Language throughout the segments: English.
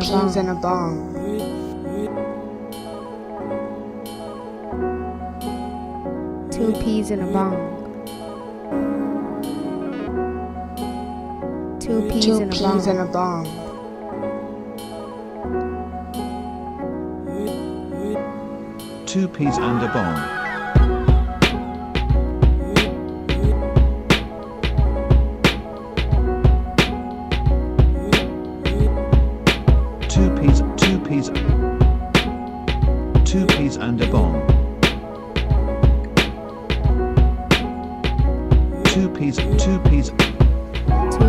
and a PEEZ and a bong. bong. Two peas in a bong. Two peas Two in a PEEZ and a bong. bong. Two peas and a bong. Two peas and a bong. Two peas Two peas Two in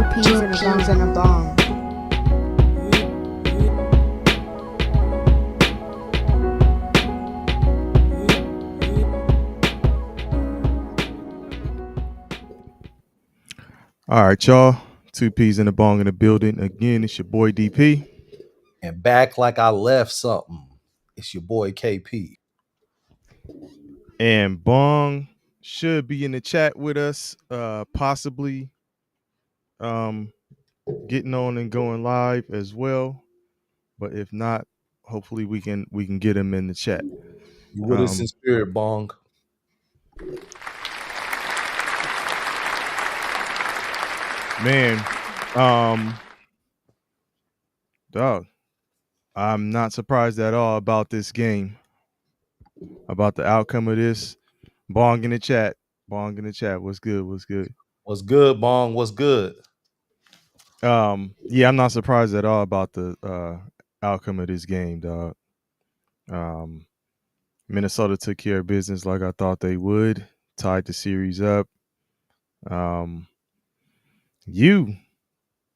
a PEEZ bong. and a bong. All right, y'all. Two peas in the bong in the building. Again, it's your boy DP. And back like I left something. It's your boy KP. And Bong should be in the chat with us, possibly getting on and going live as well. But if not, hopefully we can get him in the chat. You with us in spirit, Bong. Man, dog, I'm not surprised at all about this game, about the outcome of this. Bong in the chat. Bong in the chat. What's good? What's good? What's good, Bong? What's good? Yeah, I'm not surprised at all about the outcome of this game, dog. Minnesota took care of business like I thought they would, tied the series up. You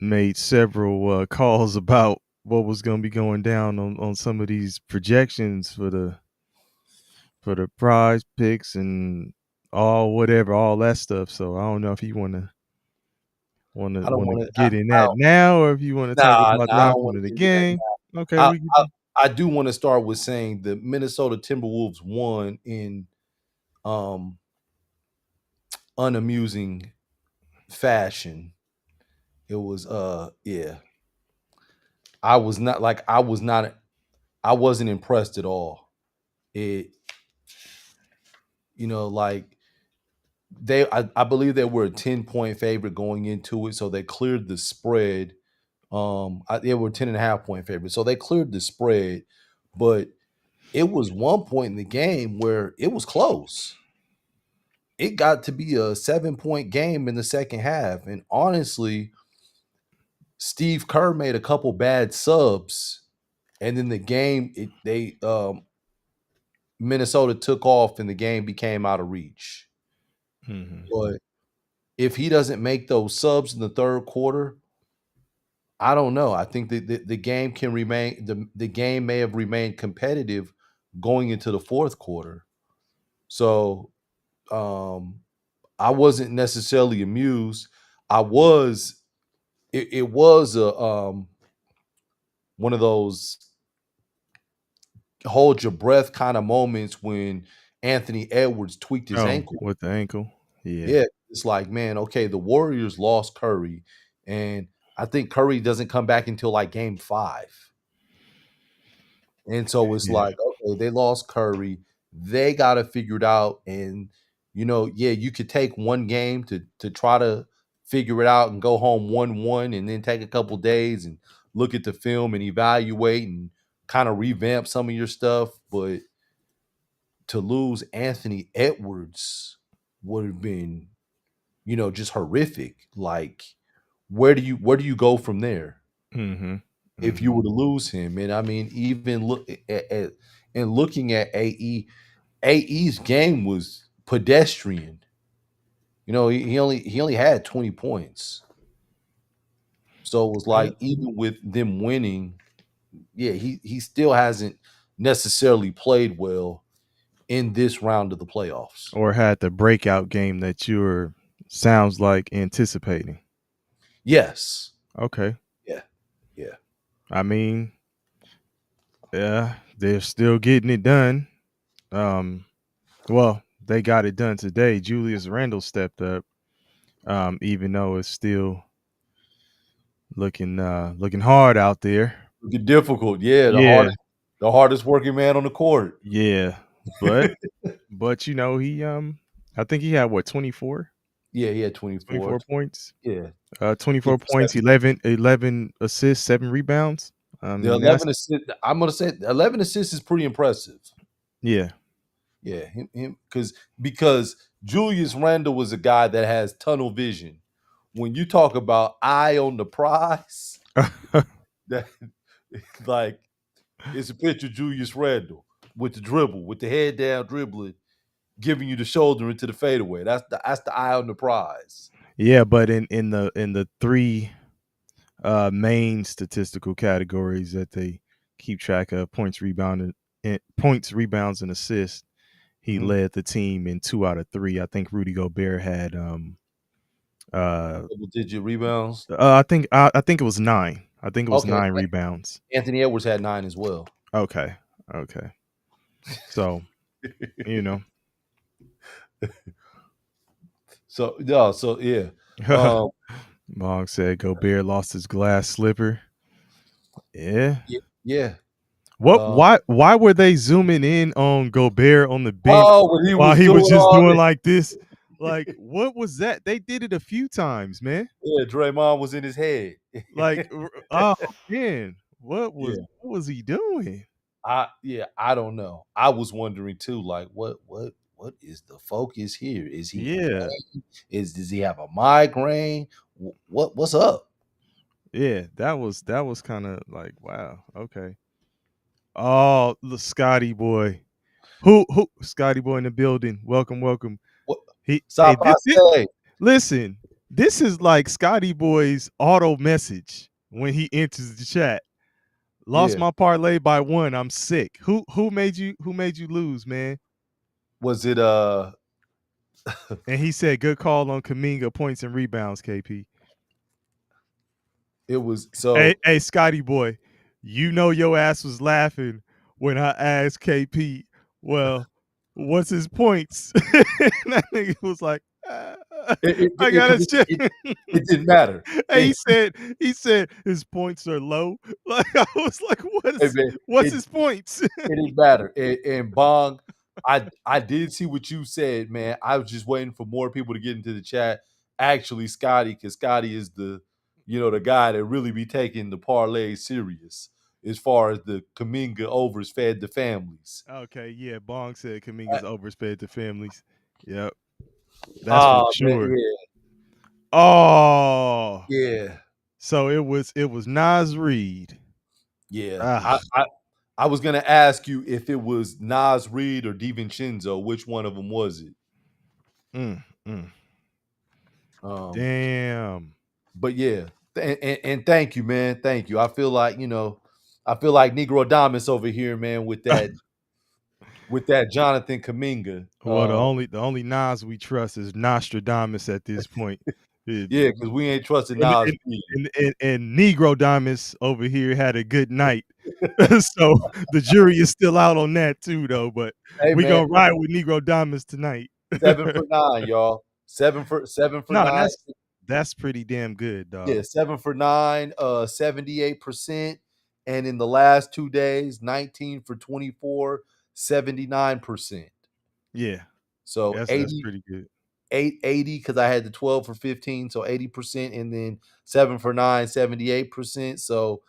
made several calls about what was going to be going down on some of these projections for the prize picks and all that stuff. So I don't know if you want to get in that now, or if you want to talk Nah, about the I don't outcome want of to the get into that game. now. Okay, we can. I do want to start with saying the Minnesota Timberwolves won in unamusing fashion. It was yeah. I wasn't impressed at all. It like I believe they were a 10-point favorite going into it, so they cleared the spread. They were 10.5-point favorite, so they cleared the spread, but it was one point in the game where it was close. It got to be a 7-point game in the second half, and honestly, Steve Kerr made a couple bad subs, and then the game Minnesota took off, and the game became out of reach. Mm-hmm. But if he doesn't make those subs in the third quarter, I don't know. I think that the game can remain the game may have remained competitive going into the fourth quarter. So I wasn't necessarily amused. I was it was a one of those hold your breath kind of moments when Anthony Edwards tweaked his Oh, ankle. with the ankle. Yeah. Yeah, it's like, man, okay, the Warriors lost Curry, and I think Curry doesn't come back until like game 5. And so it's Yeah. like, okay, they lost Curry. They got to figure it out. And, yeah, you could take one game to try to figure it out and go home 1-1 and then take a couple days and look at the film and evaluate and kind of revamp some of your stuff. But to lose Anthony Edwards would have been, just horrific. Like, where do you go from there? Mm-hmm. If you were to lose him. And I mean, even look at and looking at AE's game was pedestrian. He only had 20 points. So it was like, even with them winning, yeah, he still hasn't necessarily played well in this round of the playoffs. Or had the breakout game that you're sounds like anticipating. Yes. Okay. Yeah. Yeah. I mean, yeah, they're still getting it done. Well, they got it done today. Julius Randle stepped up, even though it's still looking hard out there. Get difficult. Yeah, Yeah, the hardest working man on the court. yeah. But you know, I think he had what, 24? Yeah, he had 24. 24 points. Yeah. 24 points, Interceptions. 11 assists, 7 rebounds. I The mean, 11 that's assists, I'm gonna say 11 assists is pretty impressive. yeah. Yeah, him because Julius Randle was a guy that has tunnel vision. When you talk about eye on the prize, that like it's a picture of Julius Randle with the dribble, with the head down dribbling, giving you the shoulder into the fadeaway. That's the eye on the prize. Yeah, but in the 3 main statistical categories that they keep track of, points, rebounds, and assists, he Mhm. led the team in 2 out of 3. I think Rudy Gobert had uh Double digit rebounds. I think it was 9. I think it was Okay, 9 rebounds. Anthony Edwards had 9 as well. Okay. Okay. So, you know. So yeah, Um, Bong said Gobert lost his glass slipper. Yeah. yeah. What Uh, why were they zooming in on Gobert on the bench when he while was he doing was just all doing this, like this? Like, what was that? They did it a few times, man. yeah, Draymond was in his head. Like, oh man, Yeah. what was he doing? I don't know. I was wondering too, like what is the focus here? Is he in Yeah, pain? Does he have a migraine? What's up? yeah, that was kind of like, wow, okay. Oh, the Scotty boy, who Scotty boy in the building. Welcome, welcome. What Hey, stop I say? listen, this is like Scotty boy's auto message when he enters the chat. Lost Yeah. my parlay by 1. I'm sick. Who made you lose, man? Was it And he said, good call on Kaminga points and rebounds, KP. it was Hey, Scotty boy, you know your ass was laughing when I asked KP, well, what's his points? And that nigga was like, I gotta check. it didn't matter. Hey, he said his points are low. Like, I was like, Hey, man, what's it his points? it didn't matter. And Bong, I did see what you said, man. I was just waiting for more people to get into the chat. Actually, Scotty, because Scotty is the guy that really be taking the parlay serious as far as the Kaminga overs fed the families. Okay, yeah, Bong said Kaminga's oversped to families. Yep, that's for Oh man, sure. Oh, yeah. so it was Nas Reed. Yeah. Ah, I was gonna ask you if it was Nas Reed or DiVincenzo. Which one of them was it? mm, mm. Um, Damn. but yeah, and thank you, man. Thank you. I feel like Negro Damas over here, man, with that Jonathan Kaminga. Well, the only Nas we trust is Nostradamus at this point. It- Yeah, because we ain't trusting and, Nas and, Reed. and Negro Damus over here had a good night. So the jury is still out on that too, though. But Hey we man, gonna ride with Negro Damus tonight. 7 for 9, y'all. Seven for No, 9. that's pretty damn good, dog. Yeah, 7 for 9, 78%. And in the last 2 days, 19 for 24, 79%. Yeah, So that's 80, pretty good. 880 because I had the 12 for 15, so 80%, and then 7 for 9, 78%. So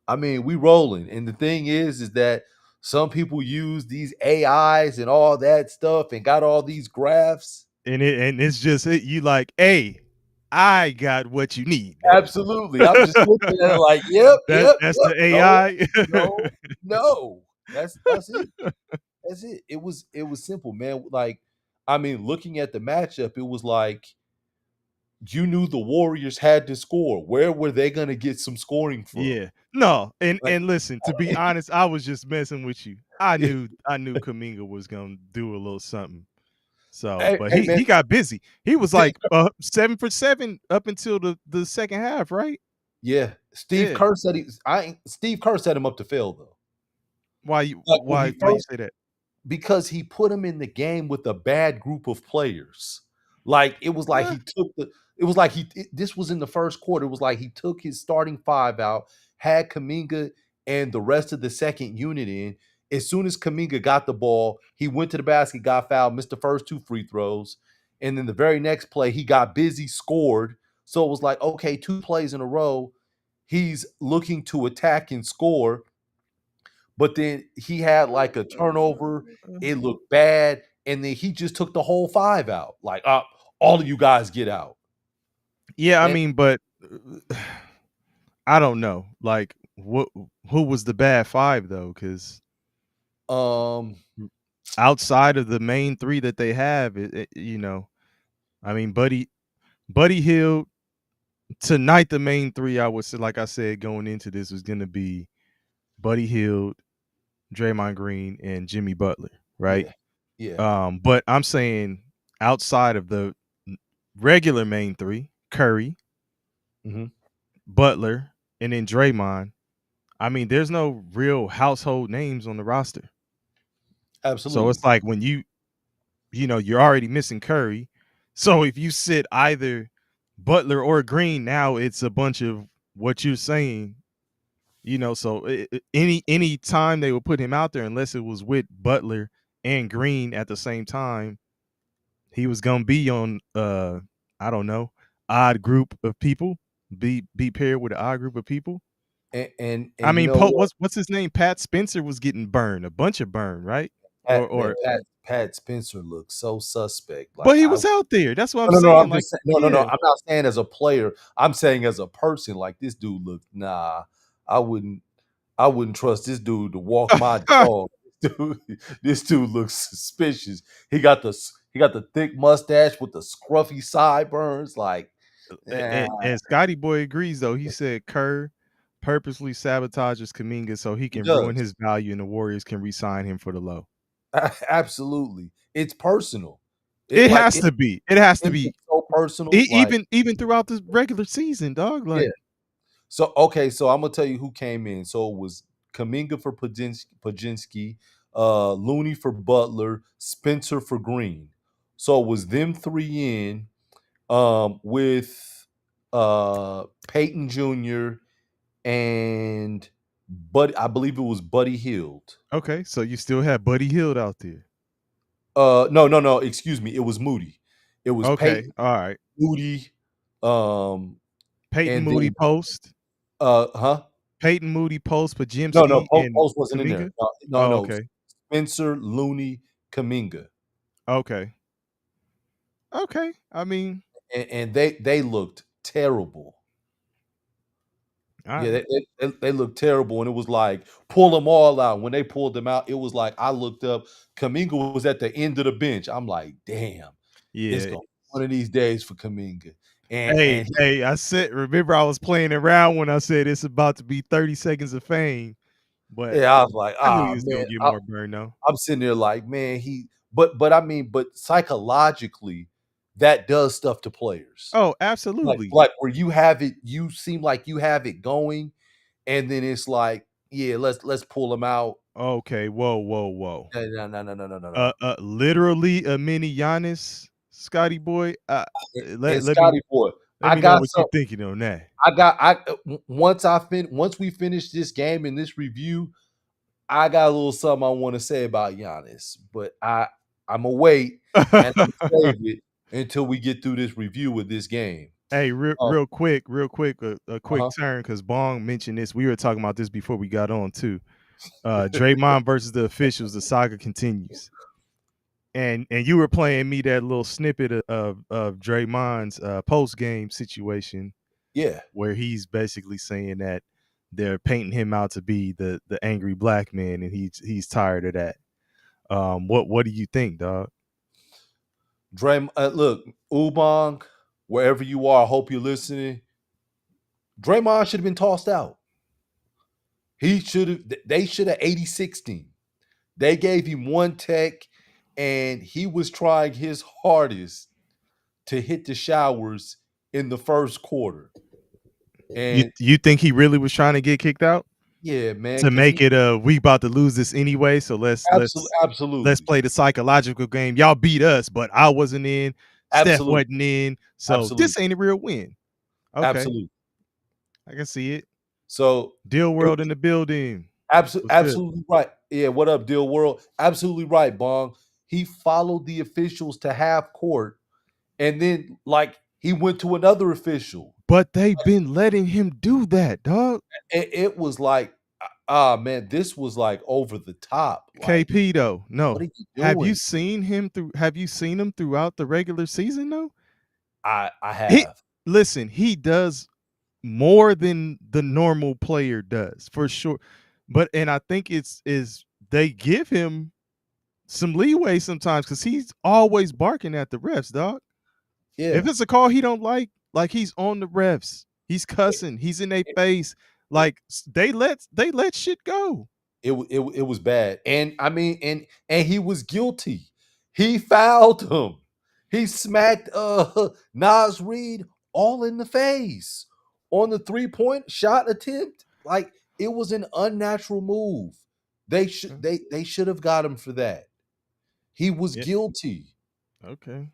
I mean, we rolling. And the thing is that some people use these AIs and all that stuff and got all these graphs. And it's just you like, hey, I got what you need now. Absolutely. I'm just looking at it like, yep, yep, That's yep. the No, AI. no, no. That's it. That's it. It was simple, man. Like, I mean, looking at the matchup, it was like you knew the Warriors had to score. Where were they gonna get some scoring from? Yeah. No, and Like, listen, to be honest, I was just messing with you. I knew Kaminga was gonna do a little something. So, hey, but hey, he man, he got busy. He was like 7 for 7 up until the second half, right? yeah. Steve Yeah. Kerr said Steve Kerr set him up to fail though. Why you Like when he why you first say that? because he put him in the game with a bad group of players. Like it was like Huh? he took the it was like this was in the first quarter. It was like he took his starting 5 out, had Kaminga and the rest of the second unit in. As soon as Kuminga got the ball, he went to the basket, got fouled, missed the first 2 free throws. And then the very next play, he got busy, scored. So it was like, okay, 2 plays in a row, he's looking to attack and score. But then he had like a turnover. It looked bad. And then he just took the whole 5 out. Like, all of you guys get out. Yeah, I And- mean, but I don't know. Like, who was the bad 5 though? Because outside of the main 3 that they have, I mean, Buddy Hield tonight. The main 3, I would say, like I said, going into this was going to be Buddy Hield, Draymond Green, and Jimmy Butler, right? Yeah. But I'm saying outside of the regular main 3, Curry, Butler, and then Draymond, I mean, there's no real household names on the roster. Absolutely. So it's like when you're already missing Curry. So if you sit either Butler or Green, now it's a bunch of what you're saying. So any time they would put him out there, unless it was with Butler and Green at the same time, he was gonna be on I don't know, odd group of people, be paired with an odd group of people. And I mean, you know what's his name? Pat Spencer was getting burned, a bunch of burn, right? Pat Spencer looks so suspect. Like, but he was out there. That's what I'm no, saying. I'm like, just saying, no. I'm not saying as a player. I'm saying as a person. Like, this dude looked. Nah, I wouldn't trust this dude to walk my dog. This dude looks suspicious. He got the thick mustache with the scruffy sideburns. Like, and Scotty Boy agrees though. He said Kerr purposely sabotages Kuminga so he can ruin does. his value, and the Warriors can re-sign him for the low. Absolutely, it's personal. It has to be. It has to be so personal. Even throughout the regular season, dog. Like, yeah. So I'm gonna tell you who came in. So it was Kuminga for Pajinski, Looney for Butler, Spencer for Green. So it was them 3 in, with Peyton Jr. and I believe it was Buddy Hield. okay, so you still have Buddy Hield out there. No. Excuse me. It was Moody. It was Okay, Peyton, all right. Moody, Peyton and Moody then, Post. Peyton Moody Post, Pajimski, No. and Post wasn't Kuminga? in there. No. Oh, okay. Spencer, Looney, Kuminga. Okay. I mean, And they looked terrible. right. They looked terrible, and it was like, pull them all out. When they pulled them out, it was like, I looked up. Kuminga was at the end of the bench. I'm like, damn, it's Yeah. gonna be one of these days for Kuminga. Hey, I said, remember I was playing around when I said it's about to be 30 seconds of fame, but yeah, I was like, I knew he was man, gonna get more burn though. I'm sitting there like, man, but psychologically, that does stuff to players. Oh, absolutely. Like where you seem like you have it going, and then it's like, yeah, let's pull them out. Okay, whoa. No. Literally a mini Giannis, Scotty Boy. And Scotty Boy, let me know what you're thinking on that. Once we finish this game and this review, I got a little something I want to say about Giannis, but I'm gonna wait and I'm save it until we get through this review with this game. Hey, real quick, a quick turn, because Bong mentioned this. We were talking about this before we got on too. Draymond versus the officials. The saga continues, and you were playing me that little snippet of Draymond's post game situation. Yeah, where he's basically saying that they're painting him out to be the angry black man, and he's tired of that. What do you think, dog? Look, Ubong, wherever you are, I hope you're listening. Draymond should have been tossed out. They should have 86'd him. They gave him one tech, and he was trying his hardest to hit the showers in the first quarter. And you think he really was trying to get kicked out? Yeah, man. To make it we about to lose this anyway, so let's play the psychological game. Y'all beat us, but I wasn't in. Steph wasn't in, so this ain't a real win. Okay. Absolutely. I can see it. So Deal it World in the building. What's good? absolutely right. Yeah, what up, Deal World? Absolutely right, Bong. He followed the officials to half court, and then like he went to another official. But they've been letting him do that, dog. It was like, ah, man, this was like over the top. Like, KP though, what are no. you Have you doing? seen him through? Have you seen him throughout the regular season though? I He have. listen. He does more than the normal player does for sure. But and I think it's is they give him some leeway sometimes because he's always barking at the refs, dog. If Yeah. it's a call he don't like he's on the refs. He's cussing. He's in their face. Like they let shit go. It was bad, and I mean, and he was guilty. He fouled him. He smacked Nas Reed all in the face on the 3-point shot attempt. Like, it was an unnatural move. They should have got him for that. He was Yeah. guilty. Okay.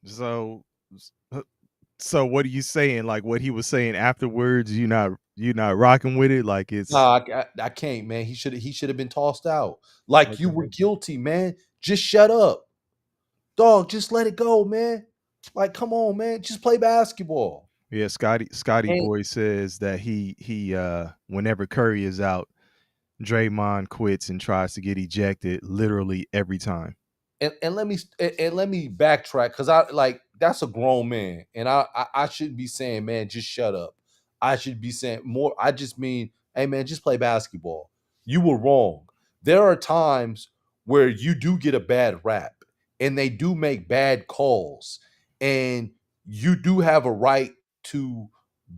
So so what are you saying? Like what he was saying afterwards, you not rocking with it? Like it's Nah, I can't, man. He should have been tossed out. Like, you okay. were guilty, man. Just shut up. Dog, just let it go, man. Like, come on, man. Just play basketball. Yeah, Scotty And Boy says that he whenever Curry is out, Draymond quits and tries to get ejected literally every time. and let me backtrack, because I like, that's a grown man, and I should be saying, man, just shut up. I should be saying more. I just mean, hey, man, just play basketball. You were wrong. There are times where you do get a bad rap, and they do make bad calls, and you do have a right to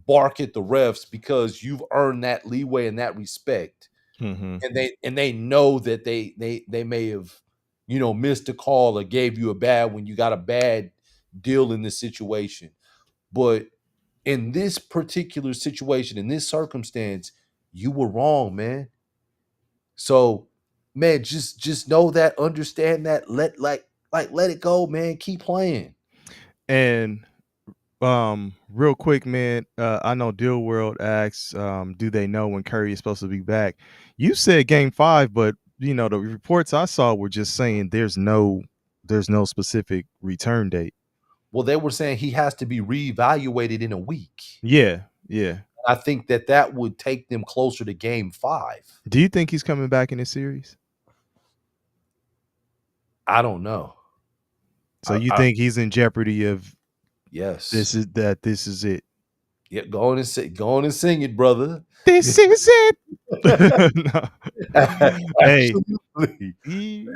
bark at the refs because you've earned that leeway and that respect, Mhm. and they know that they may have, missed a call or gave you a bad when you got a bad deal in this situation. But in this particular situation, in this circumstance, you were wrong, man. So, man, just know that, understand that, let it go, man. Keep playing. And real quick, man, I know Deal World asks, do they know when Curry is supposed to be back? You said game 5, but the reports I saw were just saying there's no specific return date. Well, they were saying he has to be reevaluated in a week. Yeah, yeah. I think that would take them closer to game 5. Do you think he's coming back in this series? I don't know. So I, you I think he's in jeopardy of yes. this is it? Yeah, go on and sing it, brother. This is it. No. Hey, Absolutely.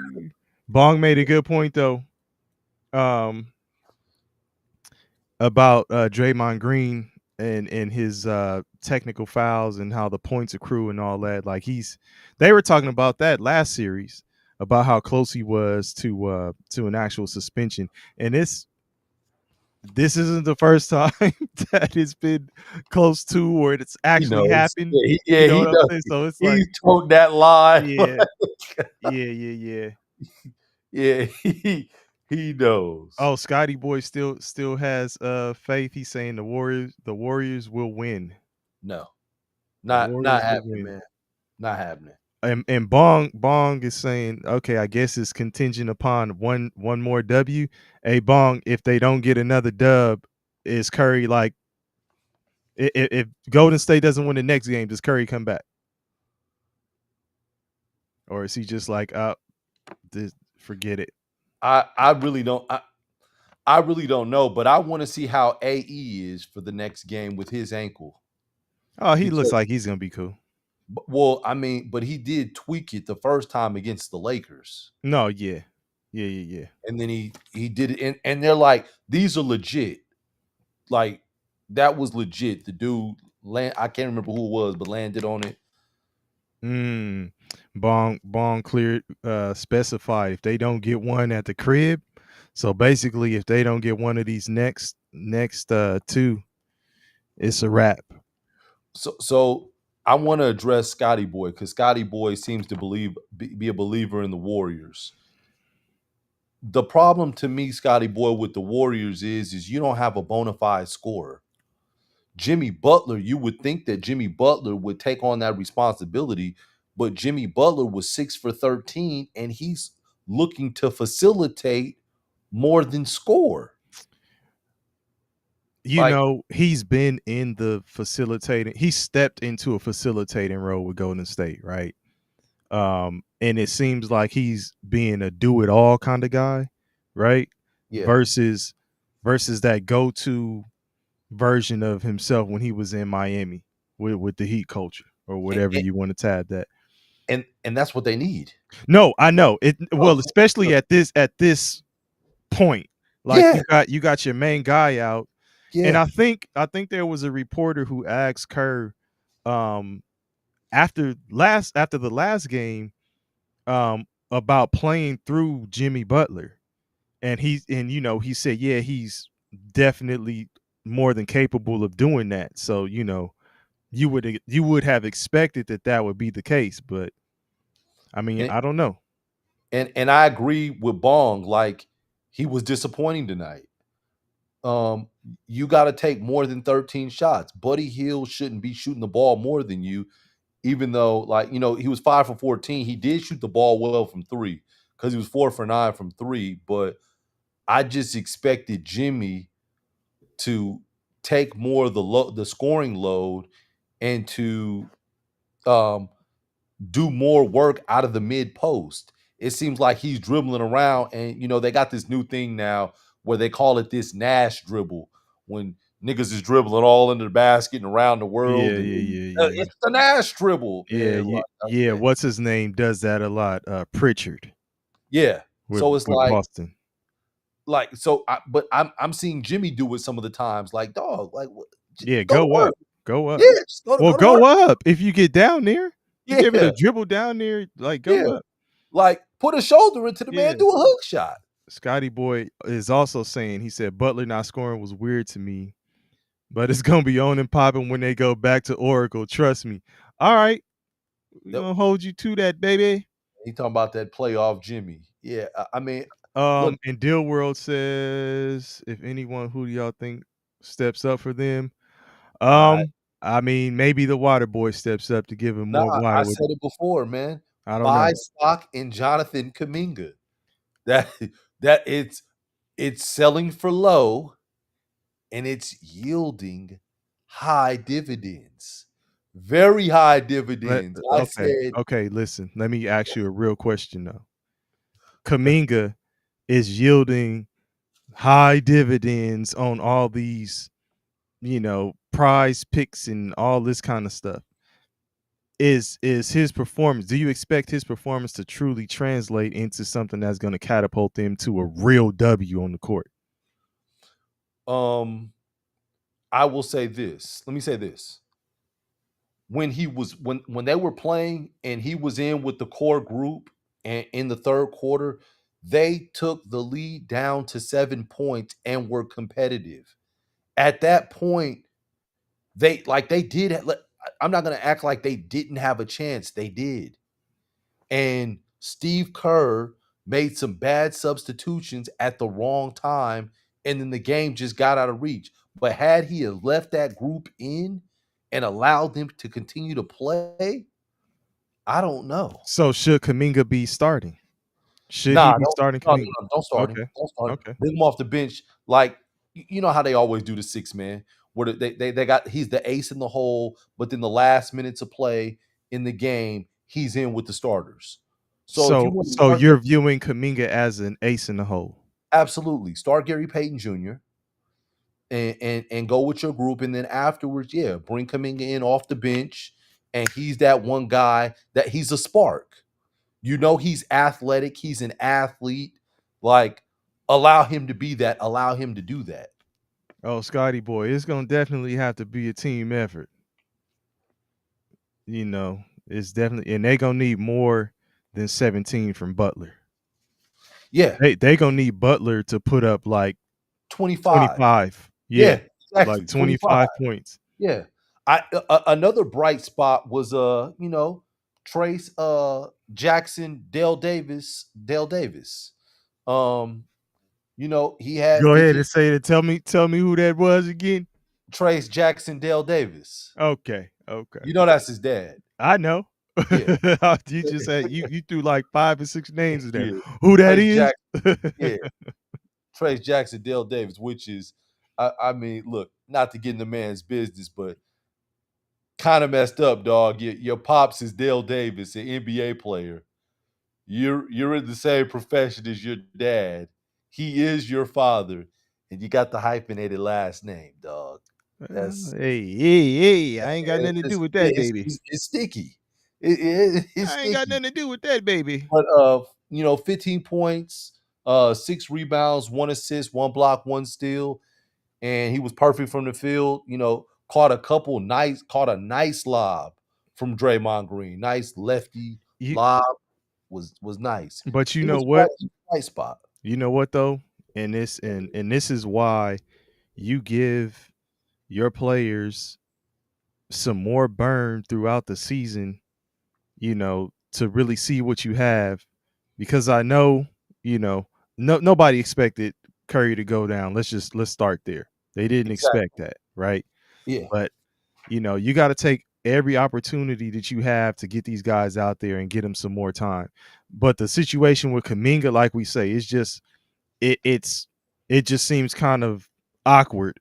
Bong made a good point though. Um, about Draymond Green and his technical fouls and how the points accrue and all that. Like they were talking about that last series about how close he was to an actual suspension, and this isn't the first time that it's been close to or it's He actually knows. happened. Yeah, You know he what I'm knows. saying? So it's like, He's told that lie. yeah, yeah. Yeah, he knows. Oh, Scotty Boy still has faith. He's saying the Warriors will win. No, The not Warriors will happening, win. man. Not happening. And Bong is saying, okay, I guess it's contingent upon one more W. Hey Bong, if they don't get another dub, is Curry like if Golden State doesn't win the next game, does Curry come back? Or is he just like, forget it? I really don't. I really don't know, but I want to see how AE is for the next game with his ankle. Oh, he looks Because, like he's gonna be cool. well, I mean, but he did tweak it the first time against the Lakers. No, yeah. And then he did it, and they're like, these are legit. Like, that was legit. The dude I can't remember who it was, but landed on it. Mm. Bong cleared specified if they don't get one at the crib. So basically, if they don't get one of these next two, it's a wrap. So I want to address Scotty Boy, because Scotty Boy seems to be a believer in the Warriors. The problem to me, Scotty Boy, with the Warriors is you don't have a bona fide scorer. Jimmy Butler, you would think that Jimmy Butler would take on that responsibility, but Jimmy Butler was 6 for 13, and he's looking to facilitate more than score. You Like, know, he's been in the facilitating. He stepped into a facilitating role with Golden State, right? And it seems like he's being a do it all kind of guy, right? yeah. Versus that go to version of himself when he was in Miami with the Heat culture or And, whatever you want to tab that. and that's what they need. No, I know it. Well, Oh, especially at this point, like yeah, you got your main guy out, and yeah. I think there was a reporter who asked Kerr, um, after the last game, about playing through Jimmy Butler, and he said, yeah, he's definitely more than capable of doing that. So you would have expected that would be the case, but I mean, And I don't know. and I agree with Bong. Like, he was disappointing tonight. Um, you got to take more than 13 shots. Buddy Hield shouldn't be shooting the ball more than you, even though, like, he was 5 for 14. He did shoot the ball well from three because he was 4 for 9 from three. But I just expected Jimmy to take more of the scoring load and to um, do more work out of the mid post. It seems like he's dribbling around, and they got this new thing now where they call it this Nash dribble, when niggas is dribbling all into the basket and around the world, Yeah, and yeah, yeah, yeah, it's the Nash dribble, yeah, man. yeah, Like, yeah. okay, What's his name does that a lot. Pritchard yeah. with So it's with like, Boston. but I'm seeing Jimmy do it some of the times. Like, dog, like, Yeah, go to go work. up, go up. Yeah, just Well, go to work. go up if you get down there. You give it Yeah, a dribble down there, like go yeah. up. Like, put a shoulder into the man, Yeah. do a hook shot. Scotty Boy is also saying, he said Butler not scoring was weird to me, but it's gonna be on and popping when they go back to Oracle. Trust me. All right, we're Yep. gonna hold you to that, baby. He talking about that playoff Jimmy. Yeah, I mean, look, And Deal World says, if anyone, who do y'all think steps up for them? I I mean, maybe the Water Boy steps up to give him nah, more water I with. said it before, man. I don't Buy know. stock in Jonathan Kuminga. That that it's selling for low and it's yielding high dividends. Very high dividends. I said, Okay, listen. Let me ask you a real question though. Kaminga is yielding high dividends on all these, prize picks and all this kind of stuff. Is his performance, do you expect his performance to truly translate into something that's going to catapult them to a real W on the court? um, I will say this. Let me say this. When they were playing and he was in with the core group, and in the third quarter, they took the lead down to 7 points and were competitive. At that point, they did. I'm not gonna act like they didn't have a chance. They did. And Steve Kerr made some bad substitutions at the wrong time, and then the game just got out of reach. But had he have left that group in and allowed them to continue to play, I don't know. So should Kaminga be starting? Should he Nah, be starting Kaminga? don't start him. Okay. Don't start him. Okay. Bring him off the bench. Like, you know how they always do the six man, where they got, he's the ace in the hole, but then the last minutes of play in the game, he's in with the starters. So if you want to So start, you're viewing Kaminga as an ace in the hole. absolutely start Gary Payton Jr. and go with your group, and then afterwards, yeah, bring Kuminga in off the bench, and he's that one guy that he's a spark. He's athletic, he's an athlete. Like, allow him to be that, allow him to do that. Oh, Scotty boy, it's gonna definitely have to be a team effort. It's definitely, and they gonna need more than 17 from Butler. Yeah, They gonna need Butler to put up like 25. 25. Yeah, Yeah, exactly. like 25. 25 points. Yeah. Another bright spot was Trace Jackson, Dale Davis. He had Go ahead 15. and say it. Tell me who that was again. Trace Jackson Dale Davis. Okay. You know that's his dad. I know. Yeah. You just had you threw like 5 or 6 names in there. Yeah. Who that Trace is? Jackson. Yeah. Trace Jackson Dale Davis, which is, I mean, look, not to get in the man's business, but kind of messed up, dog. Your pops is Dale Davis, an NBA player. You're in the same profession as your dad. He is your father, and you got the hyphenated last name, dog. That's Hey, I ain't got nothing to do with that, baby. it's sticky. It's I ain't got sticky. nothing to do with that, baby. But 15 points, 6 rebounds, 1 assist, 1 block, 1 steal, and he was perfect from the field. Caught a nice lob from Draymond Green. Nice lefty You, lob was nice. but you He know was what? right in the right spot. You know what though? And this is why you give your players some more burn throughout the season, to really see what you have. Because I know, nobody expected Curry to go down. Let's start there. They didn't Exactly. expect that, right? Yeah. But you got to take every opportunity that you have to get these guys out there and get them some more time. But the situation with Kuminga, like we say, is just it just seems kind of awkward.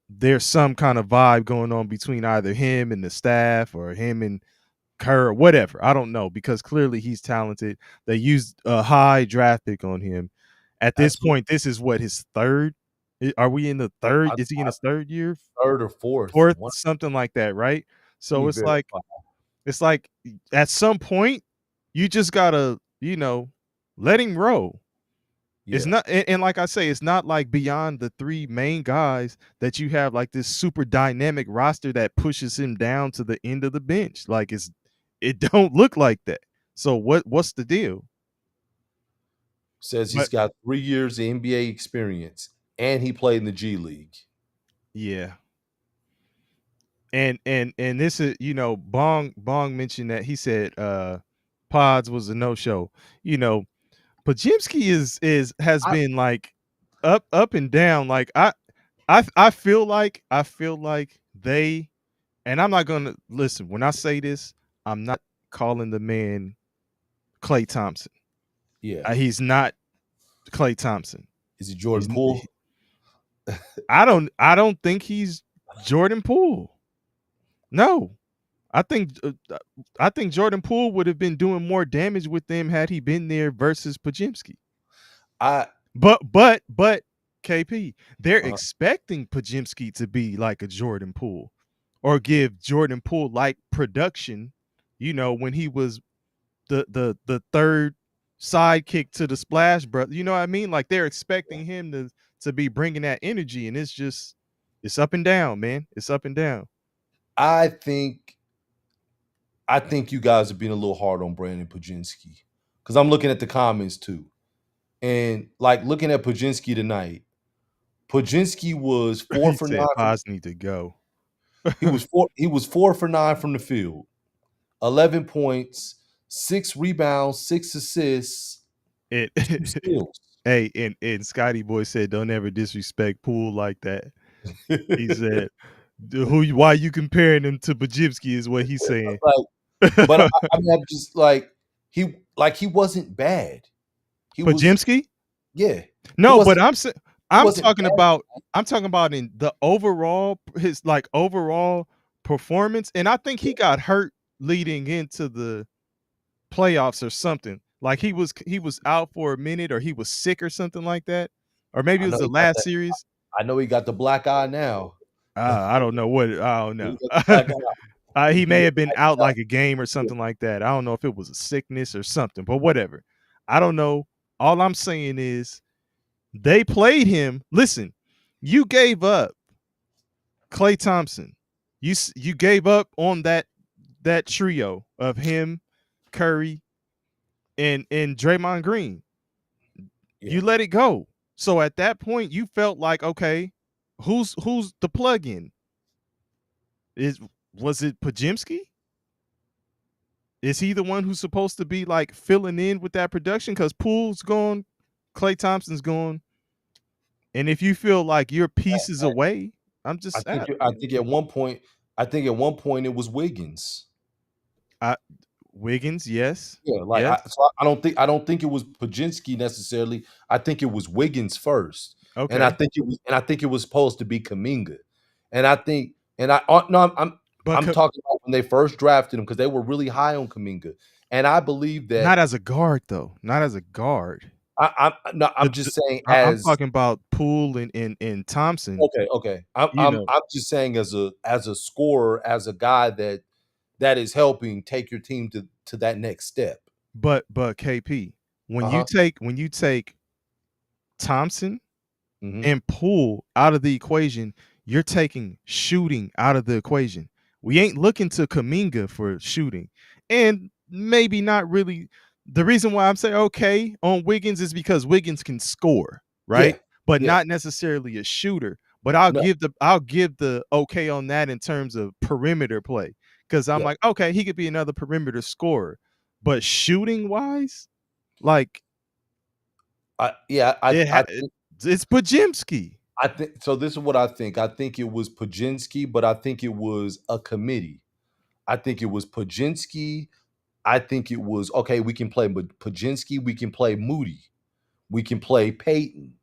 There's some kind of vibe going on between either him and the staff or him and Kerr or whatever. I don't know, because clearly he's talented. They used a high draft pick on him. At this Absolutely. point, this is what, his third? Are we in the third? Is he in I his third year? third or fourth. Fourth, something like that, right? Let So me it's verify. like at some point you just gotta, let him roll. It's Yeah. not, and like I say, it's not like beyond the 3 main guys that you have like this super dynamic roster that pushes him down to the end of the bench. Like it don't look like that. So what's the deal? Says he's But got 3 years of NBA experience, and he played in the G League. yeah. And this is, Bong mentioned that he said Pods was a no-show. Pajimski has been like up and down. Like I feel like they, and I'm not gonna listen when I say this, I'm not calling the man Klay Thompson. Yeah. He's not Klay Thompson. Is he He's Jordan Poole? I don't think he's Jordan Poole. No. I think Jordan Poole would have been doing more damage with them had he been there versus Pajimski. But KP, they're expecting Pajimski to be like a Jordan Poole or give Jordan Poole like production, when he was the third sidekick to the Splash Brother. You know what I mean? Like they're expecting him to be bringing that energy, and it's up and down, man. It's up and down. I think you guys are being a little hard on Brandon Pajinski, because I'm looking at the comments too, and like looking at Pajinski tonight. Pajinski was 4 He for said 9. Paz need to go. He was 4 for 9 from the field, 11 points, 6 rebounds, 6 assists, 2 steals. Hey, and Scotty Boy said, "Don't ever disrespect Poole like that." He said, why you comparing him to Pajimski is what he's saying. But I mean, I'm just like he wasn't bad. Pajimski? Yeah. No, but I'm talking bad. about in the overall, his like overall performance, and I think he got hurt leading into the playoffs or something. Like he was out for a minute, or he was sick or something like that, or maybe it was the last series. I know he got the black eye now. I don't know what. I don't know. He may have been out like a game or something like that. I don't know if it was a sickness or something, but whatever. I don't know. All I'm saying is they played him. Listen, you gave up Klay Thompson. You gave up on that trio of him, Curry, and Draymond Green. Yeah. You let it go. So at that point, you felt like, okay, who's the plug-in? Was it Pajimski? Is he the one who's supposed to be like filling in with that production? Because Poole's gone, Klay Thompson's gone, and if you feel like you're pieces away, I'm I just think I think at one point it was Wiggins. Wiggins, yes. Yeah, like Yes. I don't think it was Pajinski necessarily. I think it was Wiggins first, and Okay. I think it was supposed to be Kuminga, and I think and I no But I'm talking about when they first drafted him because they were really high on Kuminga, and I believe that not as a guard though. Not as a guard. no, I'm The just saying I'm as talking about Poole and Thompson, okay. you know. I'm just saying as a scorer, as a guy that is helping take your team to that next step. But KP, Uh-huh. when you take Thompson Mhm. and Poole out of the equation, you're taking shooting out of the equation. We ain't looking to Kaminga for shooting. And maybe not really. The reason why I'm saying okay on Wiggins is because Wiggins can score, right? Yeah. But Yeah. not necessarily a shooter. But No. I'll give the okay on that in terms of perimeter play. Because I'm Yeah. like, okay, he could be another perimeter scorer. But shooting wise, like it I ha- it's Pajimski. I think so. This is what I think. I think it was Pajinski, but I think it was a committee. I think it was Pajinski. I think it was okay. We can play Pajinski. We can play Moody. We can play Peyton.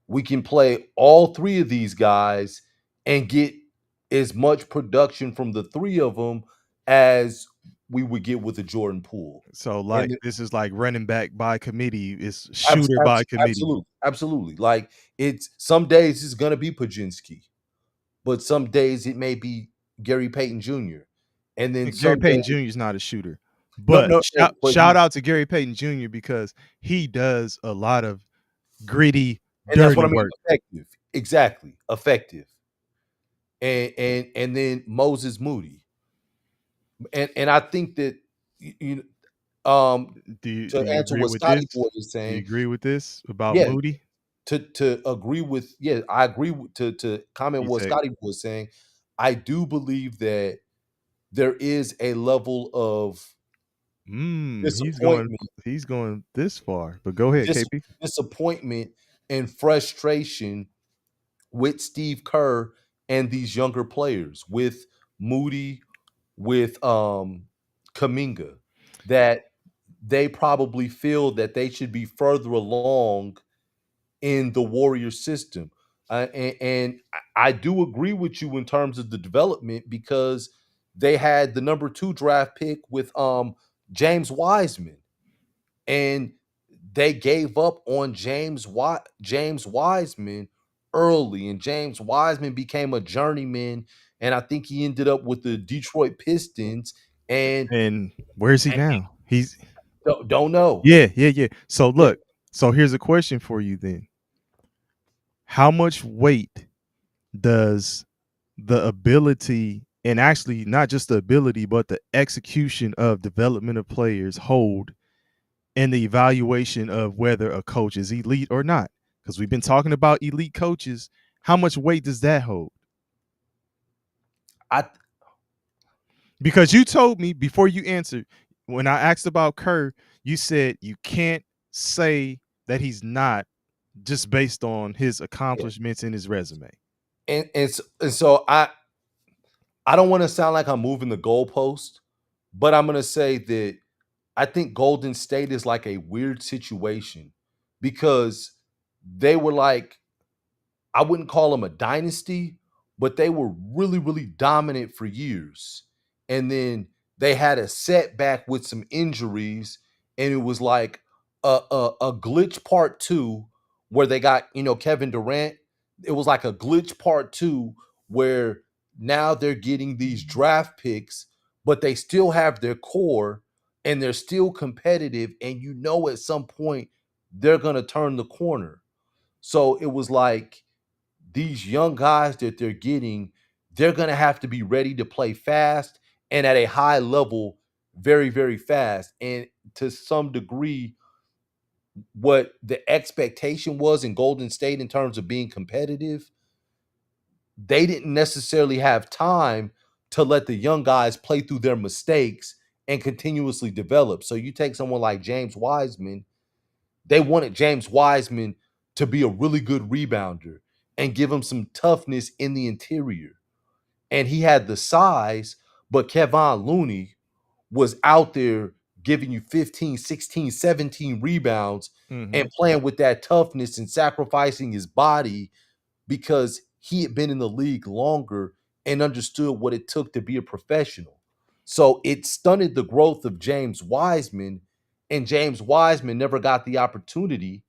We can play all three of these guys and get as much production from the three of them as we would get with a Jordan Poole. So like And this is like running back by committee, it's shooter by committee. absolutely, absolutely. Like it's some days it's gonna be Pajinski, but some days it may be Gary Payton Jr. And then And Gary some Payton days Jr. is not a shooter. no, But no, no, but shout he's out to Gary Payton Jr. because he does a lot of gritty, and that's what dirty I mean. work. Effective, exactly, effective. And then Moses Moody, and I think that you to Do you answer agree what with this? Scotty Boy is Do you saying, agree with this about yeah, Moody? to agree with I agree to comment He what said, Scotty was saying. I do believe that there is a level of mm, disappointment, he's going this far. But go ahead, dis- KP. disappointment and frustration with Steve Kerr and these younger players, with Moody, with Kaminga, that they probably feel that they should be further along in the Warrior system. And I do agree with you in terms of the development because they had the number 2 draft pick with James Wiseman, and they gave up on James Wiseman early, and James Wiseman became a journeyman, and I think he ended up with the Detroit Pistons, and And where's he now? He's don't know. yeah. So Yeah, look, so here's a question for you then. How much weight does the ability, and actually not just the ability but the execution of development of players hold in the evaluation of whether a coach is elite or not? Because we've been talking about elite coaches. How much weight does that hold? I Because you told me before you answered, when I asked about Kerr, you said you can't say that he's not just based on his yeah. accomplishments in his resume. And so I don't want to sound like I'm moving the goalpost, but I'm going to say that I think Golden State is like a weird situation because they were like, I wouldn't call them a dynasty, but they were really, really dominant for years. And then they had a setback with some injuries, and it was like a glitch part two where they got, Kevin Durant. It was like a glitch part two where now they're getting these draft picks, but they still have their core and they're still competitive. And at some point they're going to turn the corner. So it was like, these young guys that they're getting, they're going to have to be ready to play fast and at a high level very, very fast. And to some degree, what the expectation was in Golden State in terms of being competitive, they didn't necessarily have time to let the young guys play through their mistakes and continuously develop. So you take someone like James Wiseman, they wanted James Wiseman to be a really good rebounder. and give him some toughness in the interior. And he had the size, but Kevon Looney was out there giving you 15, 16, 17 rebounds Mhm. and playing with that toughness and sacrificing his body because he had been in the league longer and understood what it took to be a professional. So it stunted the growth of James Wiseman, and James Wiseman never got the opportunity.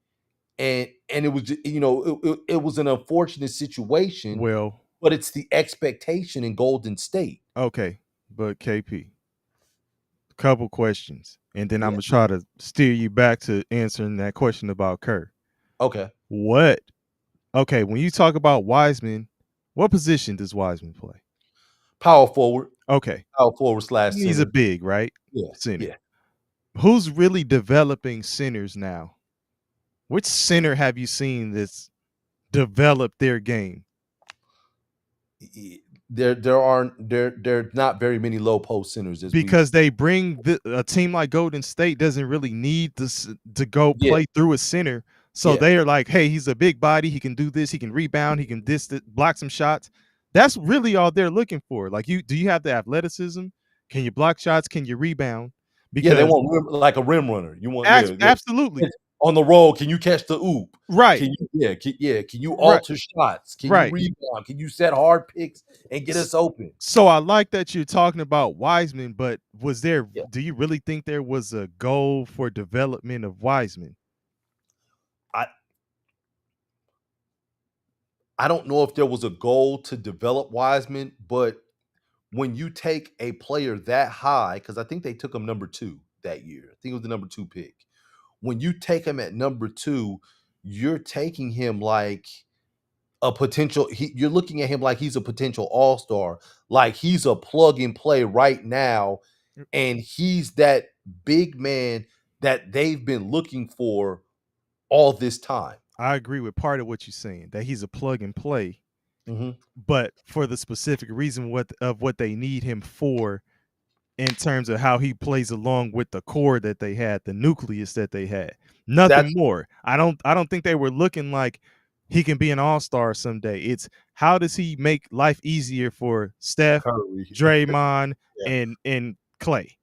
And it was it was an unfortunate situation, Well, but it's the expectation in Golden State. okay, but KP, couple questions, and then I'm Yeah. gonna try to steer you back to answering that question about Kerr. Okay. What? Okay, when you talk about Wiseman, what position does Wiseman play? Power forward. Okay, Power forward slash he's a center. big, right? Yeah. Center. Yeah. Who's really developing centers now? Which center have you seen that's developed their game? There are not very many low post centers as we. Because they bring a team like Golden State doesn't really need this to go Yeah. play through a center. So Yeah. they are like, hey, he's a big body. He can do this. He can rebound. He can block some shots. That's really all they're looking for. Like, do you have the athleticism? Can you block shots? Can you rebound? Yeah, they Because want like a rim runner. You want yeah. absolutely On the roll, can you catch the oop? right, Can you right, alter shots? Can you right. rebound? Can you set hard picks and get us open? So I like that you're talking about Wiseman, but Yeah. do you really think there was a goal for development of Wiseman? I don't know if there was a goal to develop Wiseman, but when you take a player that high, because I think they took him number 2 that year. I think it was the number 2 pick. When you take him at number 2, you're taking him like a potential. You're looking at him like he's a potential all-star, like he's a plug and play right now, and he's that big man that they've been looking for all this time. I agree with part of what you're saying, that he's a plug and play, Mhm. but for the specific reason what they need him for in terms of how he plays along with the core that they had, the nucleus that they had. Nothing That's more. I don't think they were looking like he can be an all-star someday. It's how does he make life easier for Steph, Curry. Draymond, Yeah. and Clay.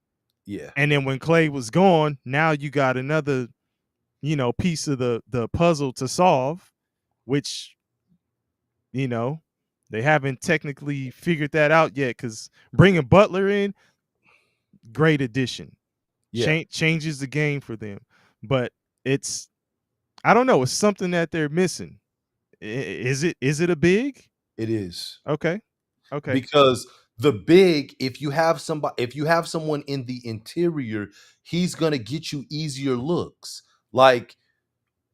Yeah. And then when Clay was gone, now you got another piece of the puzzle to solve, which they haven't technically figured that out yet, because bringing Butler in, great addition. Yeah. Changes the game for them, but I don't know, it's something that they're missing. Is it a big? It is. Okay. Because the big, if you have someone in the interior, he's gonna get you easier looks. Like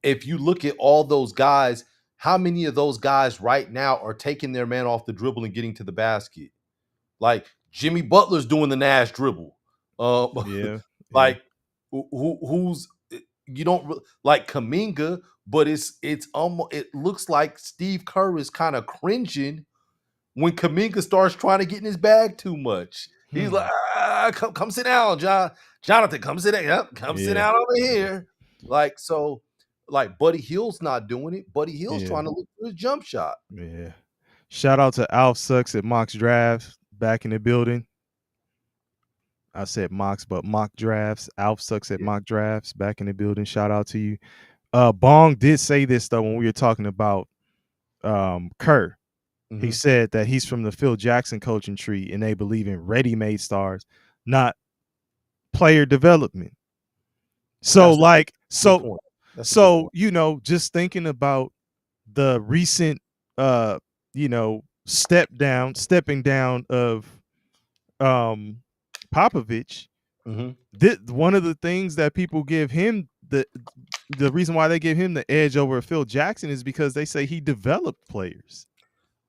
if you look at all those guys, how many of those guys right now are taking their man off the dribble and getting to the basket? Like Jimmy Butler's doing the Nash dribble. Yeah. Like who's you don't like Kaminga, but it's almost, it looks like Steve Kerr is kind of cringing when Kaminga starts trying to get in his bag too much. He's like, come sit down, Jonathan, come sit down. Yep, come sit Yeah. down over here. Like, so, like, Buddy Hield's not doing it. Buddy Hield's Yeah. trying to look for his jump shot. Yeah. Shout out to Alf Sucks at Mox Drafts back in the building. I said Mox, but Mock Drafts. Alf Sucks at Mock Drafts back in the building. Shout out to you. Bong did say this though when we were talking about Kerr. He said that he's from the Phil Jackson coaching tree and they believe in ready-made stars, not player development. So just thinking about the recent stepping down of Popovich. One of the things that people give him the reason why they give him the edge over Phil Jackson is because they say he developed players.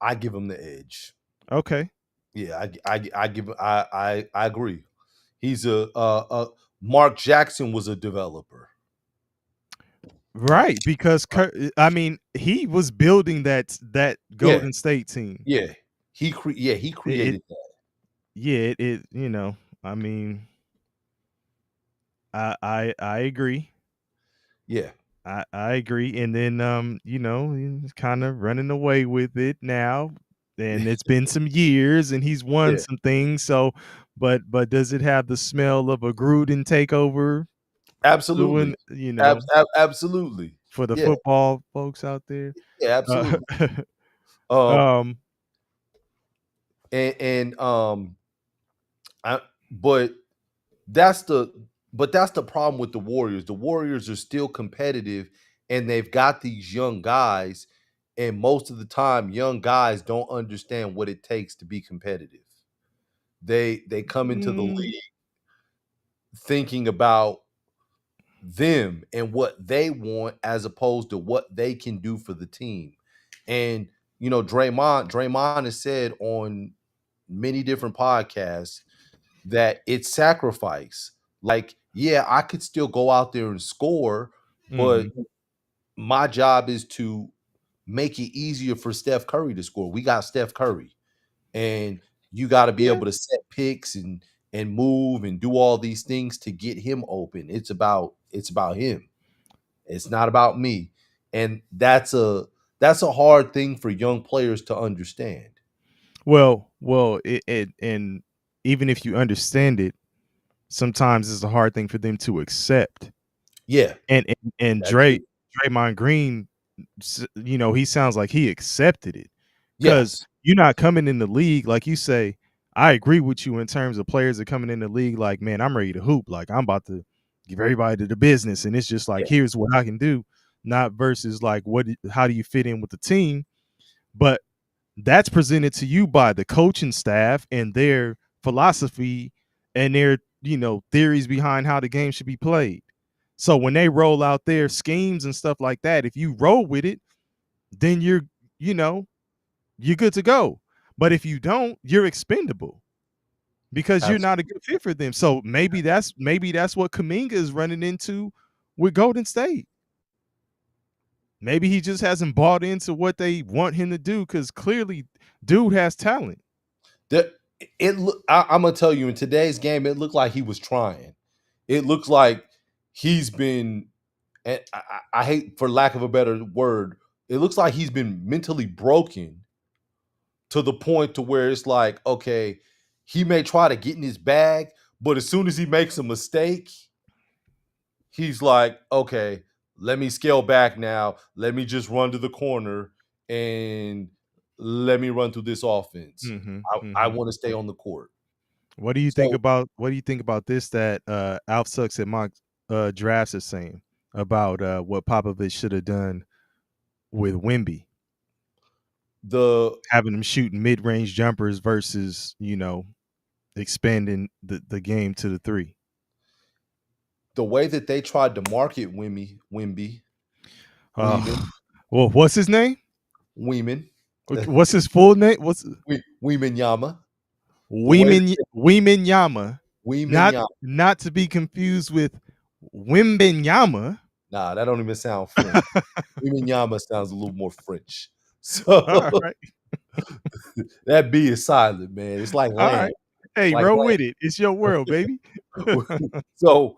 I give him the edge. Okay. Yeah, I agree. He's a Mark Jackson was a developer. Right, because he was building that Golden State team. Yeah. He created that. Yeah, I agree. Yeah. I agree. And then he's kind of running away with it now. And it's been some years and he's won Yeah, some things. So but does it have the smell of a Gruden takeover absolutely, doing, you know, absolutely. for the Yeah, football folks out there? yeah, Uh, absolutely. Um, um and I, but that's the that's the problem with the Warriors. The Warriors are still competitive, and they've got these young guys, and most of the time, young guys don't understand what it takes to be competitive. They come into the mm, league thinking about them and what they want as opposed to what they can do for the team. And Draymond has said on many different podcasts that it's sacrifice. Like, yeah, I could still go out there and score, but mhm. my job is to make it easier for Steph Curry to score. We got Steph Curry, and you got to be Yeah. able to set picks and move and do all these things to get him open. It's about him. It's not about me. And that's a hard thing for young players to understand. Well, it and even if you understand it, sometimes it's a hard thing for them to accept. Yeah, And that too. Draymond Green, he sounds like he accepted it because Yes. you're not coming in the league like you say. I agree with you in terms of players that coming in the league like, man, I'm ready to hoop. Like I'm about to give everybody to the business, and it's just like, Yeah. here's what I can do, not versus like how do you fit in with the team, but that's presented to you by the coaching staff and their philosophy and their theories behind how the game should be played. So when they roll out their schemes and stuff like that, if you roll with it, then you know you're good to go. But if you don't, you're expendable because you're not a Absolutely. good fit for them. So maybe that's what Kaminga is running into with Golden State. Maybe he just hasn't bought into what they want him to do because clearly dude has talent. That I'm gonna tell you in today's game, it looked like he was trying. It looks like he's been, and I hate for lack of a better word, it looks like he's been mentally broken to the point to where it's like, okay, he may try to get in his bag, but as soon as he makes a mistake, he's like, okay, let me scale back now. Let me just run to the corner and let me run through this offense. Mhm, I mhm. want to stay on the court. So What do you think about this that Alf Sucks at mock drafts is saying about what Popovich should have done with Wimby, the having him shooting mid-range jumpers versus, expanding the game to the three. the way that they tried to market Uh, Weeman, well, what's his name? Weeman, What's his full name? What's Weeman Yama, the way that Weeminyama, Weeman not Yama. not to be confused with Wimbenyama. Nah, that don't even sound French. Weeman Yama sounds a little more French. So All right. that B is silent, man. It's like All lamb. right. It's Hey, like roll with it. It's your lamb. world, baby. So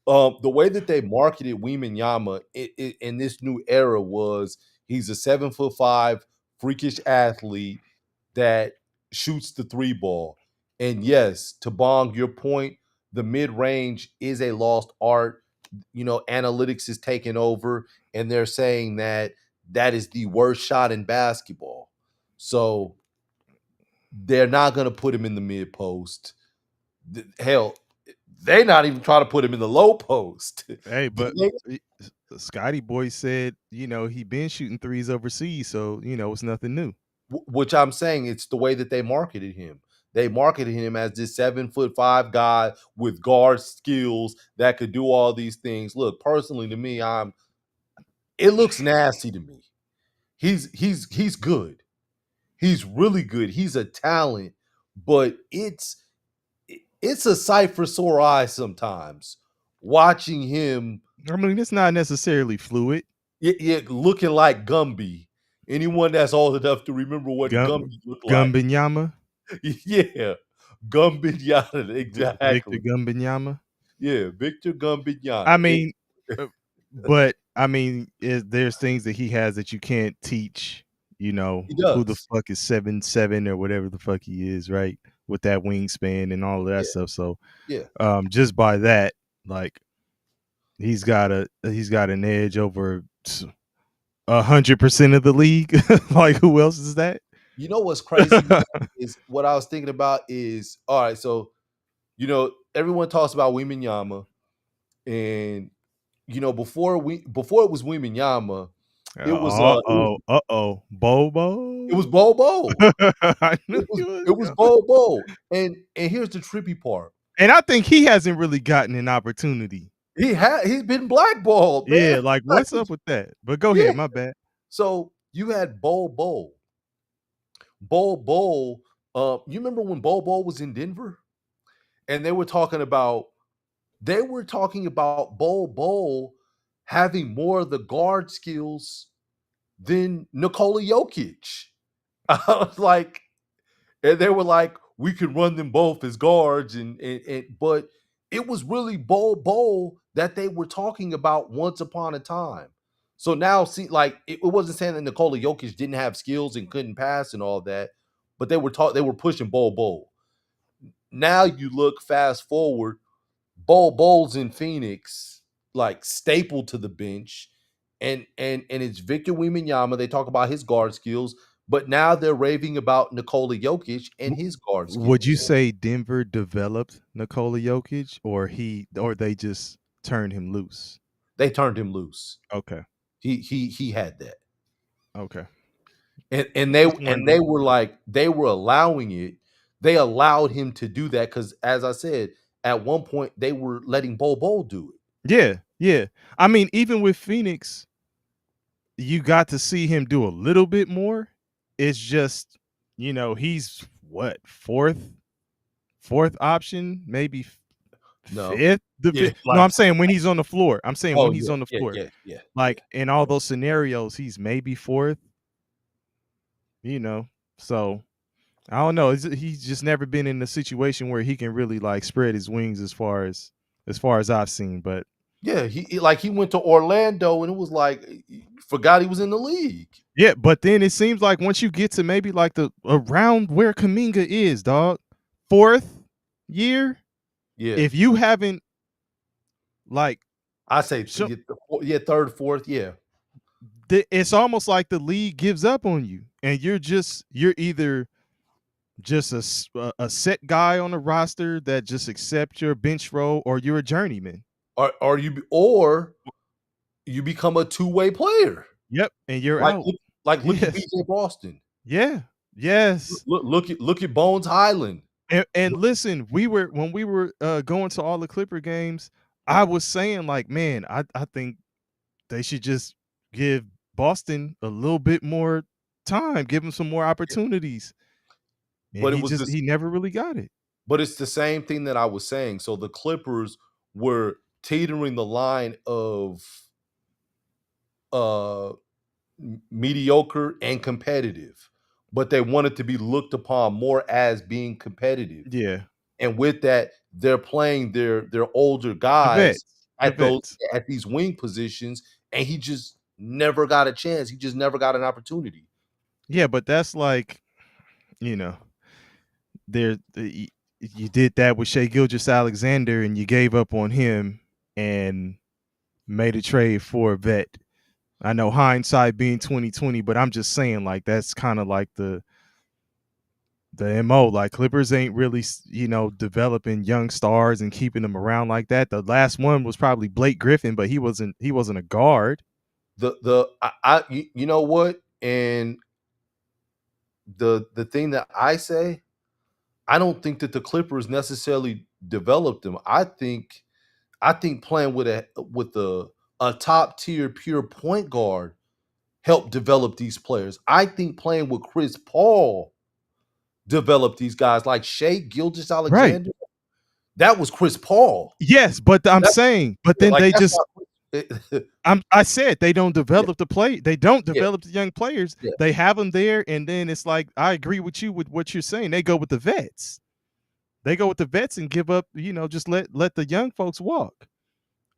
the way that they marketed Yama in this new era was he's a 7'5" freakish athlete that shoots the three ball. And yes, to Bong, your point, the mid range is a lost art. Analytics is taking over, and they're saying that that is the worst shot in basketball. So they're not going to put him in the mid post. Hell, they not even trying to put him in the low post. Hey, but They- Scotty Boy said, he been shooting threes overseas, so it's nothing new. which I'm saying it's the way that they marketed him. They marketed him as this 7'5" guy with guard skills that could do all these things. Look, personally to me, it looks nasty to me. He's good. He's really good. He's a talent, but it's a sight for sore eyes sometimes watching him. I mean, it's not necessarily fluid. Looking like Gumby. Anyone that's old enough to remember what Gum Gumby looked like. Gumbinyama, Yeah. Gumbignana, Victor exactly. Gumbinyama. Yeah, Victor I Gumbignana. mean, But I mean, there's things that he has that you can't teach. You know, He who the does. fuck is 7'7" or whatever the fuck he is, right? With that wingspan and all of that Yeah, stuff. So, yeah. just by that, like he's got an edge over 100% of the league. Like, who else is that? You know what's crazy, man, is what I was thinking about is all right. So everyone talks about Wembanyama, and before it was Wembanyama, it was it was Bobo. Bol Bol. I knew It was he was it was going. Bol Bol, and here's the trippy part. And I think he hasn't really gotten an opportunity. He's been blackballed, man. Yeah, like Like, what's up with that? But go yeah. ahead, my bad. So you had Bol Bol. Bol Bol. You remember when Bol Bol was in Denver, and they were talking about Bol Bol having more of the guard skills than Nikola Jokic. I was like, and they were like, we could run them both as guards, but it was really Bol Bol that they were talking about once upon a time. So now, see, like it wasn't saying that Nikola Jokic didn't have skills and couldn't pass and all that, but they were pushing Bol Bol. Now you look fast forward, Bol Bol's in Phoenix, like stapled to the bench, and it's Victor Wembanyama. They talk about his guard skills, but now they're raving about Nikola Jokic and his guard Would you skills. say Denver developed Nikola Jokic, or they just turned him loose? They turned him loose. Okay. He had that, Okay. and they Just and wondering. they were like they were allowing it. They allowed him to do that because, as I said, at one point they were letting Bol Bol do it. Yeah, yeah. I mean, even with Phoenix, you got to see him do a little bit more. It's just, he's what, fourth option, maybe No, fifth. yeah, No, like I'm saying when he's on the floor. I'm saying oh when he's yeah, on the yeah, floor. yeah, yeah, yeah. Like in all those scenarios, he's maybe fourth. So I don't know. He's just never been in a situation where he can really like spread his wings as far as I've seen. But Yeah, he went to Orlando and it was like he forgot he was in the league. yeah, but then it seems like once you get to maybe like the around where Kaminga is, dog, fourth year, Yeah, if you haven't like I say show, third, fourth, yeah. it's almost like the league gives up on you, and you're either just a set guy on the roster that just accepts your bench role, or you're a journeyman. Or you become a two-way player. Yep, and you're Like out. look at Yes, BJ Boston. yeah, yes. Look at Bones Highland. And listen, when we were going to all the Clipper games, I was saying like, man, I think they should just give Boston a little bit more time, give him some more opportunities, and But it was this he never really got it. but it's the same thing that I was saying. So the Clippers were teetering the line of uh mediocre and competitive, but they wanted to be looked upon more as being competitive. Yeah, And with that, they're playing their older the guys vets, the vets. at these wing positions, and he just never got a chance. He just never got an opportunity. Yeah, but that's like, you know, you did that with Shea Gilgeous-Alexander, and you gave up on him and made a trade for a vet. I know hindsight being 2020, but I'm just saying like that's kind of like the MO. Like Clippers ain't really, developing young stars and keeping them around like that. The last one was probably Blake Griffin, but he wasn't a guard. You know what? And the thing that I say, I don't think that the Clippers necessarily developed them. I think playing with a top tier pure point guard helped develop these players. I think playing with Chris Paul developed these guys like Shea Gilgeous Right. Alexander. That was Chris Paul. Yes, but I'm That's saying, but then like they that's just not I said they don't yeah, develop they don't yeah, develop the young players. yeah. They have them there, and then it's like I agree with you with what you're saying. They go with the vets. And give up, just let the young folks walk.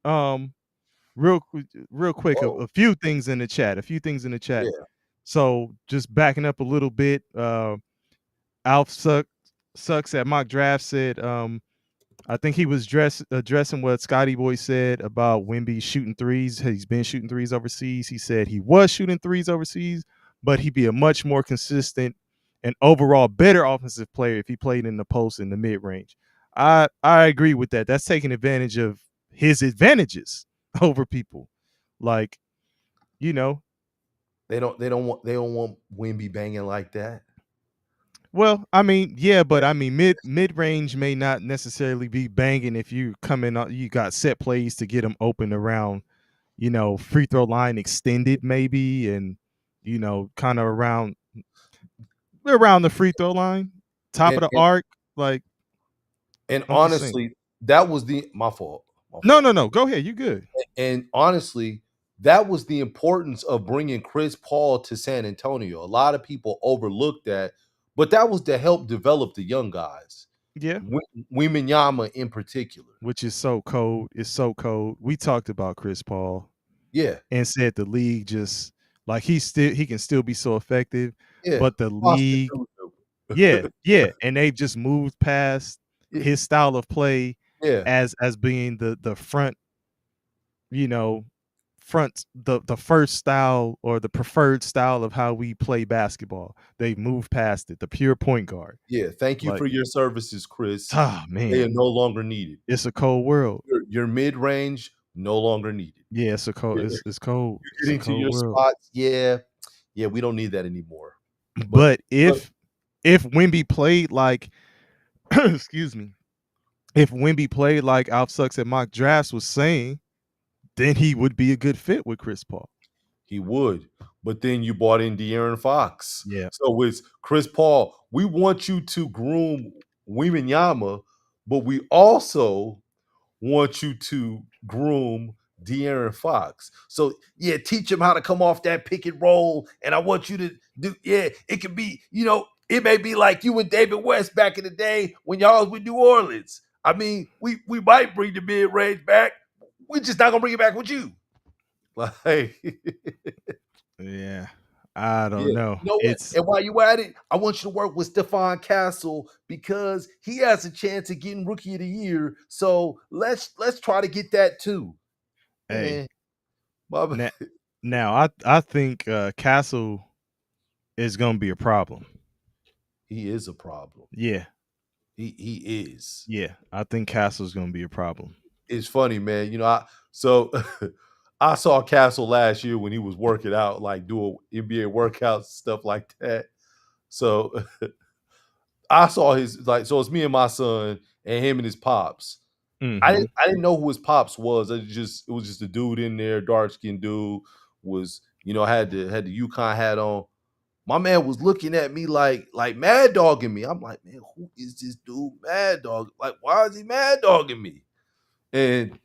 Um, real quick, Oh, a few things in the chat. A few things in the chat. yeah. So just backing up a little bit, Alf sucks at mock draft said, I think he was addressing what Scotty Boy said about Wemby shooting threes. He's been shooting threes overseas. He said he was shooting threes overseas, but he'd be a much more consistent and overall better offensive player if he played in the post in the mid range. I agree with that. That's taking advantage of his advantages over people. Like, you know, They don't want Wimby banging like that. well, I mean, yeah, but I mean mid range may not necessarily be banging if you come in you got set plays to get them open around, free throw line extended maybe, and kind of around the free throw line, top of And the and arc. Like, and I'm just saying. honestly, that was my fault. My No, fault. no, no. Go ahead. You good. And honestly, that was the importance of bringing Chris Paul to San Antonio. A lot of people overlooked that, but that was to help develop the young guys. Yeah. Weminyama in particular. Which is so cold. It's so cold. We talked about Chris Paul Yeah, and said the league just like he can still be so effective, yeah. but the Boston league, Tutu. yeah, and they've just moved past Yeah, his style of play yeah, as being the front, you know, the first style or the preferred style of how we play basketball. They've moved past it. The pure point guard. yeah. Thank you Like, for your services, Chris. ah, They man, are no longer needed. it's a cold world. Your mid range no longer needed. Yeah, it's a cold. Yeah, It's cold. you It's get a into cold your world. spots. Yeah, yeah. We don't need that anymore. But But if Wemby played like, excuse me, if Wemby played like Alf Sucks at mock drafts was saying, then he would be a good fit with Chris Paul. he would. But then you bought in De'Aaron Fox. Yeah. So it's Chris Paul. We want you to groom Weminyama, but we also want you to groom De'Aaron Fox. So yeah, teach him how to come off that pick and roll. And I want you to do, yeah, it could be, it may be like you and David West back in the day when y'all was with New Orleans. I mean, we might bring the mid range back. We're just not gonna bring it back with you. Like, Yeah. I don't yeah. know. You know what? It's And while you at it, I want you to work with Stephon Castle because he has a chance of getting Rookie of the Year. So let's try to get that too. hey, Man, my now, I think Castle is gonna be a problem. he is a problem. Yeah. He is. Yeah. I think Castle's gonna be a problem. It's funny, man. I saw Castle last year when he was working out, like doing NBA workouts, stuff like that. So I saw so it's me and my son and him and his pops. Mm-hmm. I didn't know who his pops was. It was just a dude in there, dark skinned dude, was, had the UConn hat on. My man was looking at me like mad dogging me. I'm like, man, who is this dude mad dog? Like, why is he mad dogging me? And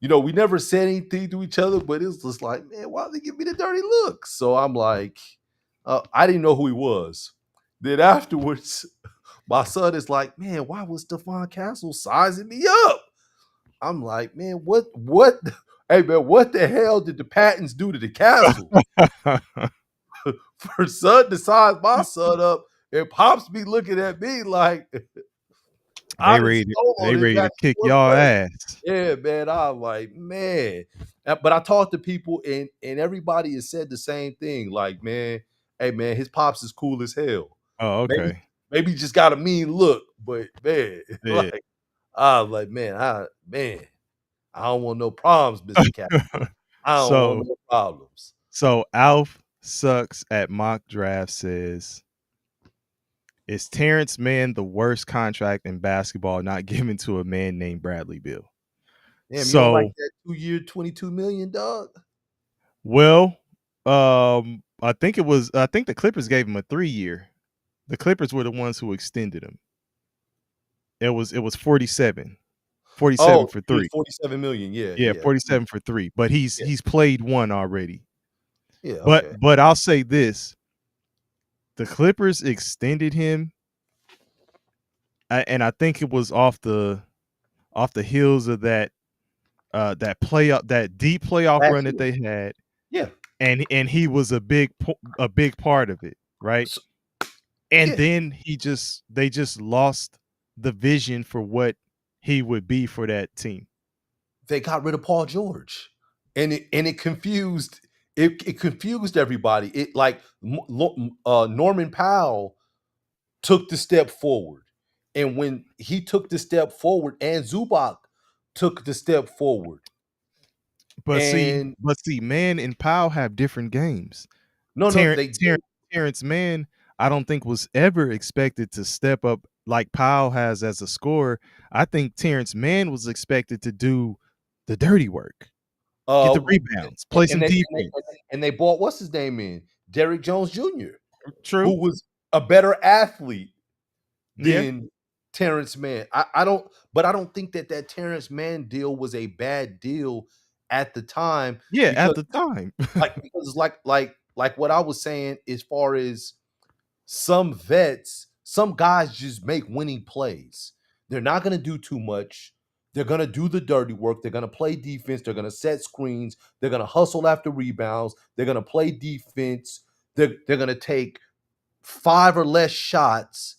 we never said anything to each other, but it was just like, man, why did he give me the dirty look? So I'm like, I didn't know who he was. Then afterwards, my son is like, man, why was Stephon Castle sizing me up? I'm like, man, what? Hey, man, what the hell did the Patents do to the castle? For son to size my son up, and Pops be looking at me like, I done stole on They his ready to back kick one y'all play. ass. Yeah, man. I'm like, man. But I talked to people, and everybody has said the same thing. Like, man, hey, man, his pops is cool as hell. Oh, Maybe, okay. maybe he just got a mean look, but man, Yeah. like, I was like, man, I don't want no problems, Mr. Cap. I don't want So no problems. Alf Sucks at mock draft says, is Terrence Mann the worst contract in basketball not given to a man named Bradley Beal? Damn, you don't like So, that 2-year, $22 million, dog? well, I think the Clippers gave him a 3-year. The Clippers were the ones who extended him. It was 47. 47 Oh, for he was 3. 47 million. Yeah, Yeah, yeah. 47 for 3. But he's played one already. Yeah, But okay. I'll say this. The Clippers extended him, and I think it was off the heels of that that deep playoff Last run that year. they had, Yeah. and he was a big part of it, right? So, And yeah. then they just lost the vision for what he would be for that team. They got rid of Paul George, and it confused it confused everybody. It like Norman Powell took the step forward, and when he took the step forward, and Zubac took the step forward, But and see, Man and Powell have different games. no, Terrence they did. Terrence Mann, I don't think was ever expected to step up like Powell has as a scorer. I think Terrence Mann was expected to do the dirty work, get the rebounds, play And some defense. they bought what's his name in Derrick Jones Jr., True. who was a better athlete Yeah. than Terrence Mann. I don't think that Terrence Mann deal was a bad deal at the time Yeah, at because the time. like what I was saying as far as some vets, some guys just make winning plays. They're not going to do too much. They're going to do the dirty work. They're going to play defense. They're going to set screens. They're going to hustle after rebounds. They're going to play defense. They're going to take 5 or less shots,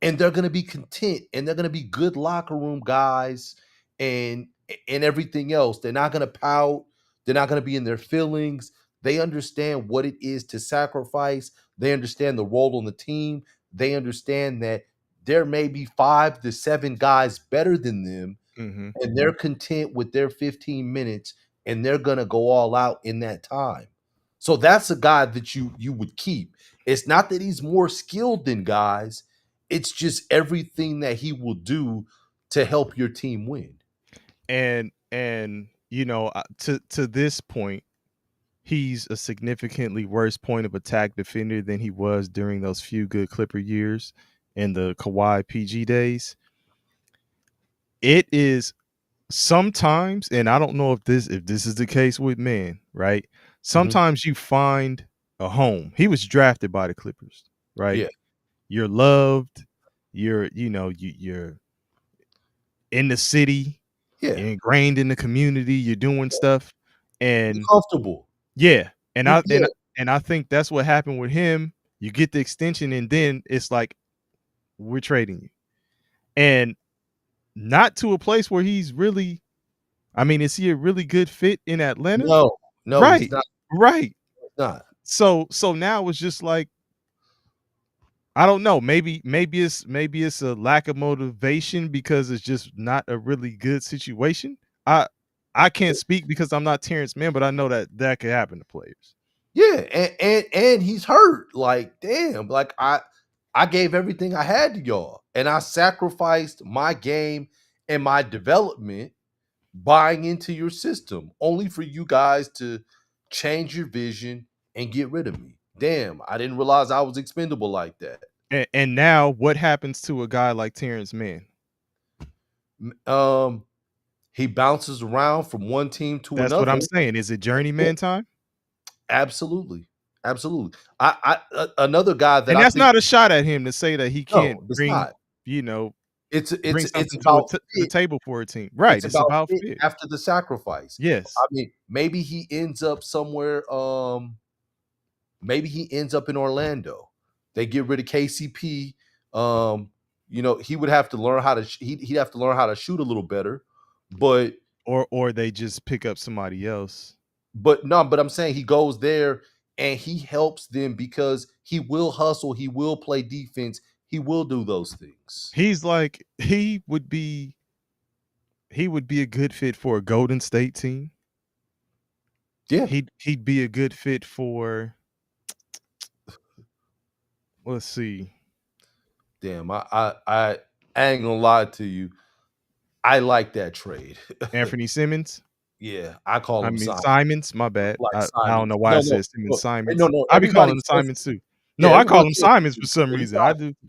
and they're going to be content, and they're going to be good locker room guys and everything else. They're not going to pout. They're not going to be in their feelings. They understand what it is to sacrifice. They understand the role on the team. They understand that there may be 5 to 7 guys better than them, Mhm. and they're content with their 15 minutes, and they're going to go all out in that time. So that's a guy that you would keep. It's not that he's more skilled than guys. It's just everything that he will do to help your team win. And to this point, he's a significantly worse point of attack defender than he was during those few good Clipper years in the Kawhi PG days. It is sometimes, and I don't know if this is the case with Man, right? Sometimes you find a home. He was drafted by the Clippers, right? Yeah. You're loved. You're in the city, Yeah. you're ingrained in the community. You're doing stuff, You're and comfortable. yeah, and Yeah. I think that's what happened with him. You get the extension, and then it's like we're trading you, and not to a place where he's really. I mean, is he a really good fit in Atlanta? No, he's Right, not. right. He's not. So now it's just like I don't know. Maybe it's a lack of motivation because it's just not a really good situation. I can't speak because I'm not Terrence Mann, but I know that could happen to players. Yeah, and he's hurt. Like, damn, like I gave everything I had to y'all, and I sacrificed my game and my development buying into your system, only for you guys to change your vision and get rid of me. Damn, I didn't realize I was expendable like that. And now what happens to a guy like Terrence Mann? He bounces around from one team to That's what another. I'm saying. Is it journeyman time? Absolutely, absolutely. Another guy that And I that's think not a shot at him to say that he can't no, it's bring, not. you know, It's bring it's something about to the fit. table for a team. Right. It's It's about about fit fit. after the sacrifice. Yes. I mean, maybe he ends up somewhere. Maybe he ends up in Orlando. They get rid of KCP. He would have to learn how to. He'd have to learn how to shoot a little better. But Or they just pick up somebody else. but I'm saying he goes there and he helps them because he will hustle. He will play defense. He will do those things. He's like he would be a good fit for a Golden State team. Yeah. He'd be a good fit for, let's see. Damn, I ain't gonna lie to you. I like that trade. Anthony Simmons. Yeah, I call I him mean Simon. Simons, my bad. Like I don't Simons. know why I said Simmons No, Simons. no. I be calling Everybody him says, Simons too. yeah, No, I call everyone him says Simons for some but it's reason. I Simon. do.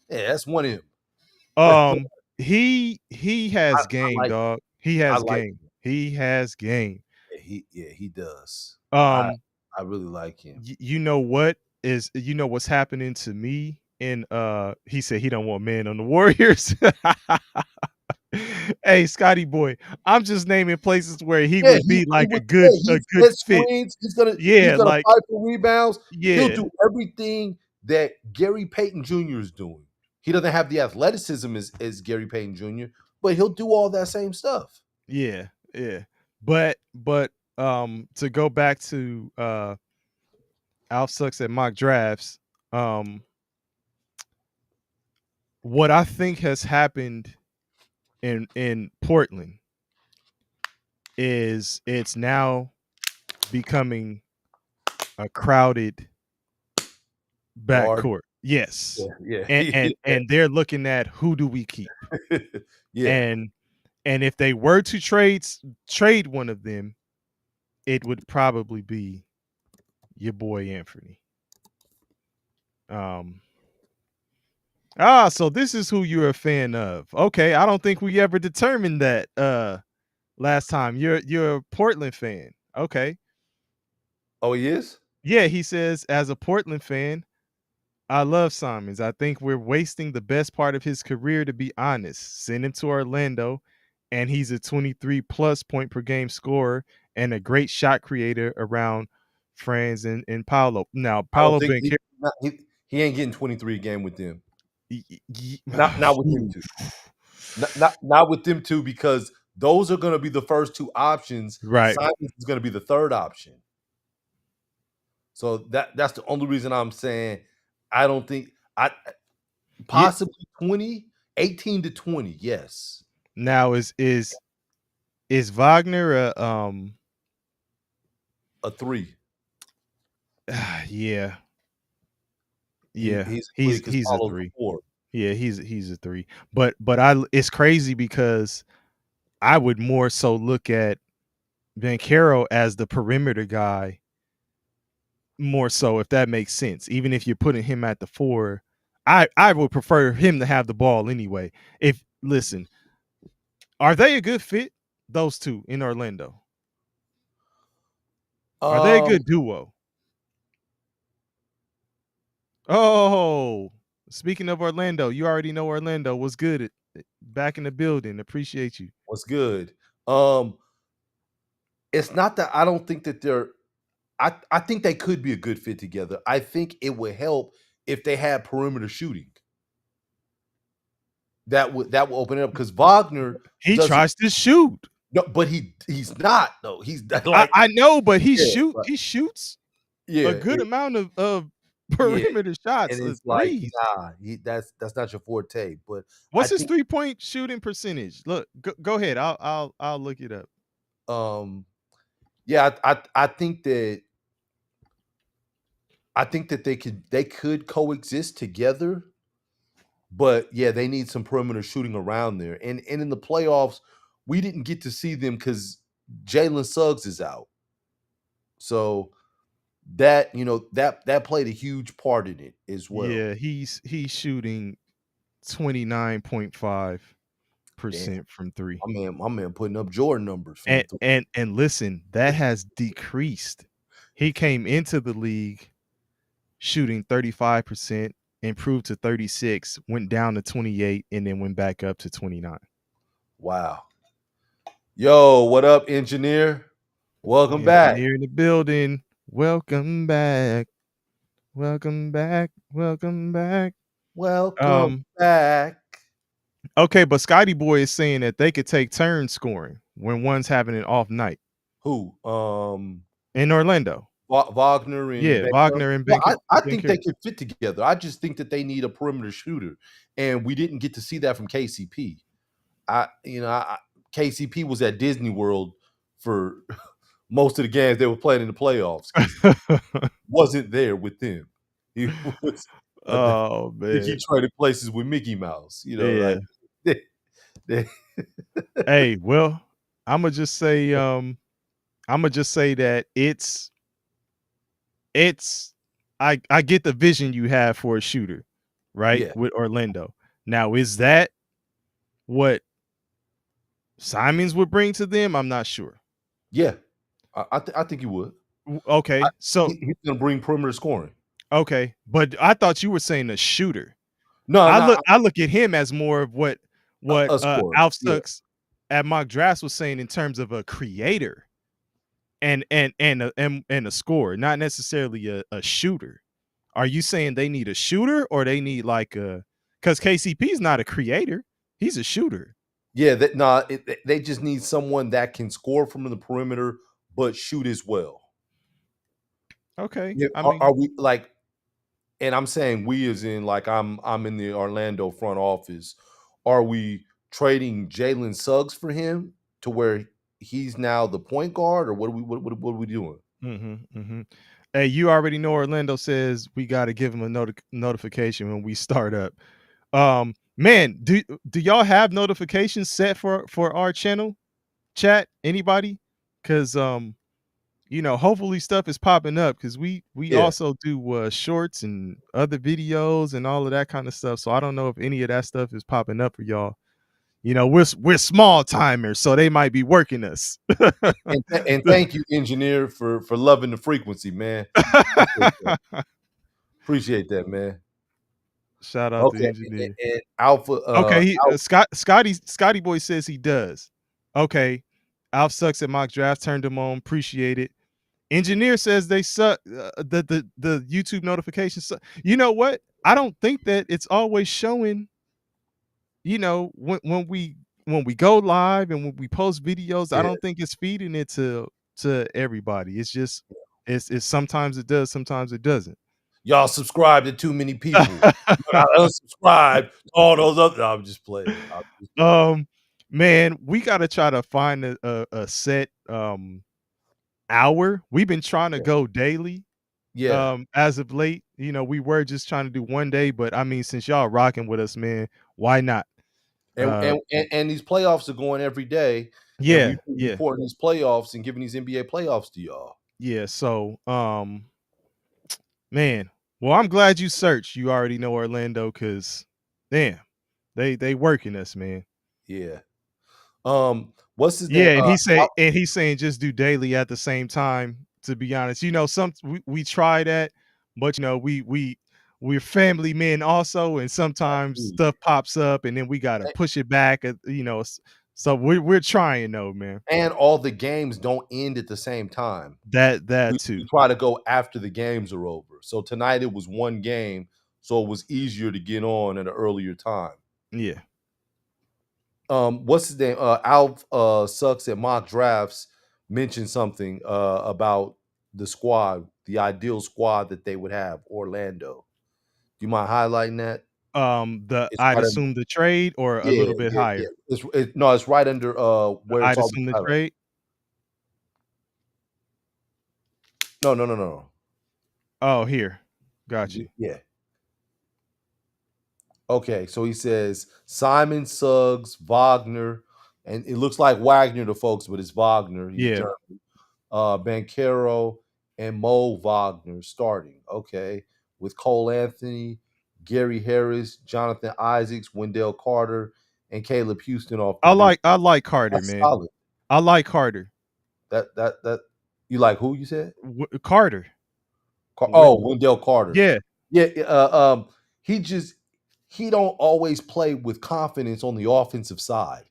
Yeah, that's one of him. He has game, like dog. He I has like game. He has game. he does. Um, I really like him. you know what's happening to me in he said he don't want Man on the Warriors. Hey, Scotty boy, I'm just naming places where he Yeah, would be he like would. Yeah, a he good set fit. screens. He's Yeah, gonna like fight for rebounds. He'll yeah, do everything that Gary Payton Jr. is doing. He doesn't have the athleticism as Gary Payton Jr., but he'll do all that same stuff. yeah, yeah. But to go back to Alf sucks at mock drafts. Um, what I think has happened in Portland is it's now becoming a crowded Guard. backcourt. Yes. Yeah, And yeah, and and they're looking at who do we keep? yeah. And if they were to trade one of them, it would probably be your boy Anthony. So this is who you're a fan of. Okay, I don't think we ever determined that last time. You're a Portland fan. Okay. Oh, he is. Yeah, he says as a Portland fan, I love Simons. I think we're wasting the best part of his career, to be honest. Send him to Orlando, and he's a 23 plus point per game scorer and a great shot creator around Franz and Paolo. Now, I don't Paolo think Banchero. he ain't getting 23 a game with them. Not with them two. Not with them two, because those are going to be the first two options. Right. Simons is going to be the third option. So that's the only reason I'm saying I don't think possibly 20, 18 to 20. Yes. Now is Wagner A 3. yeah. Yeah. He's a 3 because He's a Paulo's 3. 4. Yeah, he's a 3. But it's crazy because I would more so look at Banchero as the perimeter guy more so, if that makes sense. Even if you're putting him at the 4, I would prefer him to have the ball anyway. Listen, are they a good fit, those two in Orlando? Are they a good duo? Oh, speaking of Orlando, you already know Orlando was good back in the building. Appreciate you. What's good? It's not that I don't think that they're. I think they could be a good fit together. I think it would help if they had perimeter shooting. That would open it up, because Wagner tries to shoot. No, but he's not though. He's like I know, but he but, shoots yeah, a good amount of perimeter shots. and it's like, Threes. nah, that's not your forte. But What's his 3-point shooting percentage? Look, go ahead. I'll look it up. Yeah, I think that they could coexist together. But yeah, they need some perimeter shooting around there. And in the playoffs, we didn't get to see them because Jalen Suggs is out. So that played a huge part in it as well. Yeah, he's shooting 29.5% from 3. My man putting up Jordan numbers. And listen, that has decreased. He came into the league shooting 35%, improved to 36, went down to 28, and then went back up to 29. Wow. Yo, what up, engineer? Welcome back. Engineer in the building. Welcome back. Welcome back. Welcome back. Welcome back. Okay, but Scotty Boy is saying that they could take turns scoring when one's having an off night. Who? In Orlando. Wagner and Wagner and Banchero. I think they could fit together. I just think that they need a perimeter shooter, and we didn't get to see that from KCP. KCP was at Disney World for most of the games they were playing in the playoffs. Wasn't there with them. He was. Oh man, he traded places with Mickey Mouse. Yeah. Like, hey, well, I'm gonna just say that I get the vision you have for a shooter, right? Yeah. With Orlando. Now, is that what Simons would bring to them? I'm not sure. Yeah, I think he would. Okay, so he's gonna bring perimeter scoring. Okay, but I thought you were saying a shooter. No, I look at him as more of what what A scorer. Alf Yeah. Sucks at mock drafts was saying in terms of a creator and a scorer, not necessarily a shooter. Are you saying they need a shooter or they need like a because KCP is not a creator, he's a shooter. Yeah, they just need someone that can score from the perimeter but shoot as well. Okay. Yeah, I mean, are we like, and I'm saying we as in like I'm in the Orlando front office. Are we trading Jalen Suggs for him to where he's now the point guard, or what are we doing? Hey, you already know Orlando says we got to give him a notification when we start up. Man, do y'all have notifications set for our channel? Chat, anybody? Because hopefully stuff is popping up because we Yeah. also do shorts and other videos and all of that kind of stuff. So I don't know if any of that stuff is popping up for y'all. We're small timers, so they might be working us. And thank you, engineer, for loving the frequency, man. Appreciate that, man. Shout out to Okay, engineer. and Alpha, Okay, Scotty Boy says he does. Okay, Alf Sucks at mock draft, turned him on. Appreciate it. Engineer says they suck. The YouTube notifications suck. You know what? I don't think that it's always showing. When we go live and when we post videos, I yeah, don't think it's feeding it to everybody. It's just it's sometimes it does, sometimes it doesn't. y'all subscribe to too many people. You gotta unsubscribe to all those other. No, I'm just playing. Man, we gotta try to find a set hour. We've been trying to go daily Yeah, as of late. We were just trying to do one day, but I mean, since y'all rocking with us, man, why not? and Uh and these playoffs are going every day, and yeah, we've been yeah, reporting these playoffs and giving these NBA playoffs to y'all. yeah. So man, well, I'm glad you searched. You already know Orlando, cause damn, they working us, man. Yeah. What's his name? Yeah, and he's saying just do daily at the same time. To be honest, some we try that, but we're family men also, and sometimes stuff pops up, and then we gotta push it back. So we're trying though, man. And all the games don't end at the same time. That We too. try to go after the games are over. So tonight it was one game, so it was easier to get on at an earlier time. Yeah. What's his name? Alf Sucks at mock drafts mentioned something about the squad, the ideal squad that they would have, Orlando. Do you mind highlighting that? It's I'd right under, assume the trade or a yeah, little bit yeah, yeah. higher. No, it's right under where it's I'd all assume the highlighted. trade. No. Oh, here, got you. Yeah. Okay, so he says Simon Suggs, Wagner, and it looks like Wagner to folks, but it's Wagner. He's Yeah. German. Bankero and Mo Wagner starting. Okay, with Cole Anthony, Gary Harris, Jonathan Isaacs, Wendell Carter, and Caleb Houston off the bench. I like Carter, That's man. solid. I like Carter. That you like who you said? Carter. Wendell Carter. Yeah. Yeah. He don't always play with confidence on the offensive side.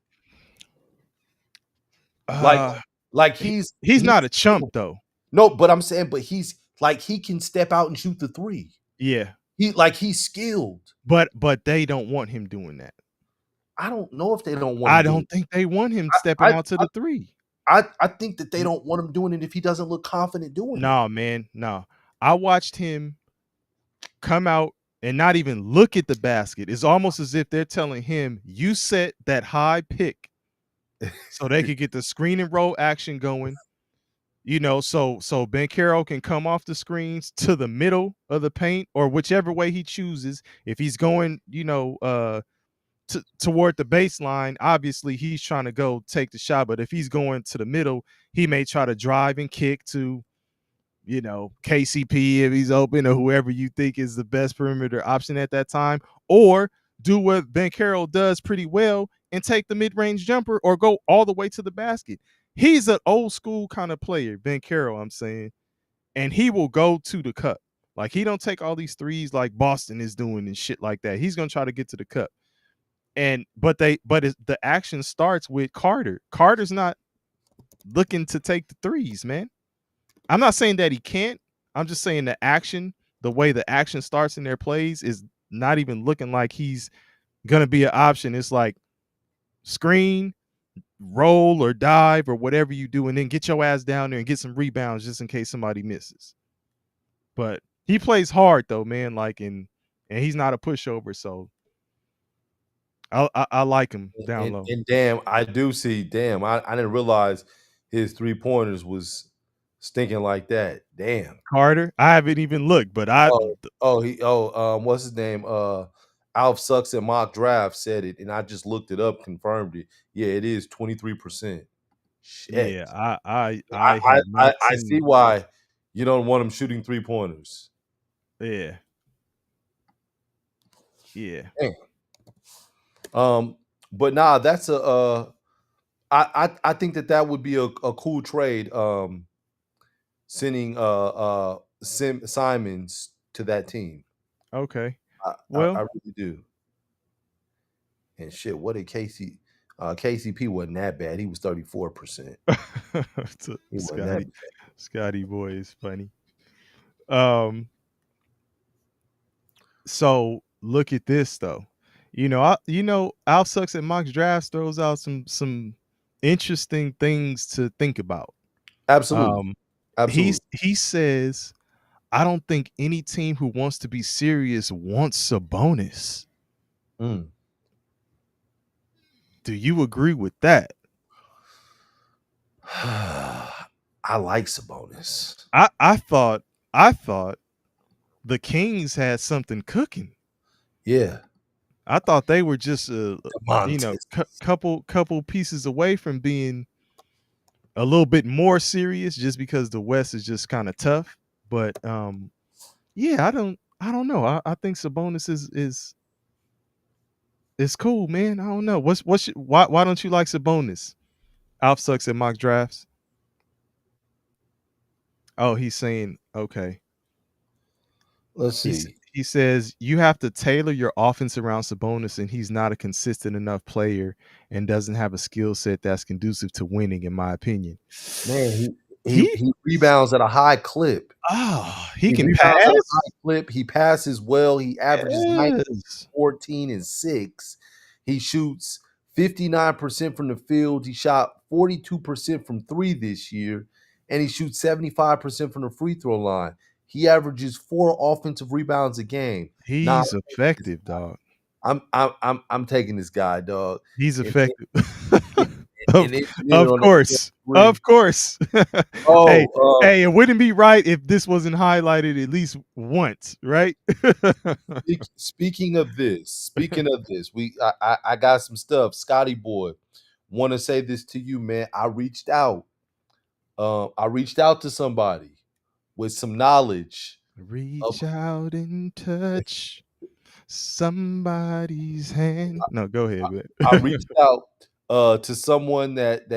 Like he's he's not a chump though. No, but I'm saying, but he's like he can step out and shoot the three. Yeah. He's skilled. But they don't want him doing that. I don't know if they don't want him. I don't think they want him stepping out to the three. I think that they don't want him doing it if he doesn't look confident doing it. No, man. No. I watched him come out and not even look at the basket. It's almost as if they're telling him, you set that high pick so they could get the screen and roll action going. So Bankero can come off the screens to the middle of the paint or whichever way he chooses. If he's going, toward the baseline, obviously he's trying to go take the shot. But if he's going to the middle, he may try to drive and kick to, KCP if he's open or whoever you think is the best perimeter option at that time, or do what Bankero does pretty well and take the mid-range jumper or go all the way to the basket. He's an old school kind of player, Bankero, I'm saying, and he will go to the cup. Like he don't take all these threes like Boston is doing and shit like that. He's gonna try to get to the cup. but the action starts with Carter. Carter's not looking to take the threes, man. I'm not saying that he can't. I'm just saying the way the action starts in their plays is not even looking like he's gonna be an option. It's like screen, roll or dive or whatever you do, and then get your ass down there and get some rebounds just in case somebody misses. But he plays hard though, man. Like and he's not a pushover, so I like him down low. And damn, I do see. Damn, I didn't realize his 3-pointers was stinking like that. Damn. Carter, I haven't even looked, but What's his name? Alf Sucks at Mock Draft said it, and I just looked it up, confirmed it. Yeah, it is 23%. Shit. yeah, I have not I see seen. why you don't want him shooting 3-pointers. Yeah, yeah. But nah, that's I think that would be a cool trade. Sending Simons to that team. Okay. I Well, really do. And shit, what did KCP wasn't that bad. He was 34%. He wasn't that Scotty boy is funny. So look at this though. Al Sucks at Mock Drafts throws out some interesting things to think about. Absolutely. Absolutely. He says, I don't think any team who wants to be serious wants Sabonis. Mm. Do you agree with that? I like Sabonis. I thought the Kings had something cooking. Yeah. I thought they were just DeMontis. couple pieces away from being a little bit more serious, just because the West is just kind of tough. But yeah, I don't know. I think Sabonis is cool, man. I don't know. Why don't you like Sabonis? Alf Sucks at Mock Drafts. Oh, he's saying okay. Let's see. He says you have to tailor your offense around Sabonis, and he's not a consistent enough player and doesn't have a skill set that's conducive to winning, in my opinion. Man, he rebounds at a high clip. Oh, he can rebounds pass. at a high clip. He passes well. He averages 19, Yes. 14, and 6. He shoots 59% from the field. He shot 42% from 3 this year, and he shoots 75% from the free throw line. He averages 4 offensive rebounds a game. He's effective, dog. I'm taking this guy, dog. He's effective. Of course. Of course. Oh, hey, it wouldn't be right if this wasn't highlighted at least once, right? Speaking of this, I got some stuff. Scotty boy, want to say this to you, man. I reached out to somebody with some knowledge. Reach out and touch somebody's hand. No, go ahead, man. I reached out to someone that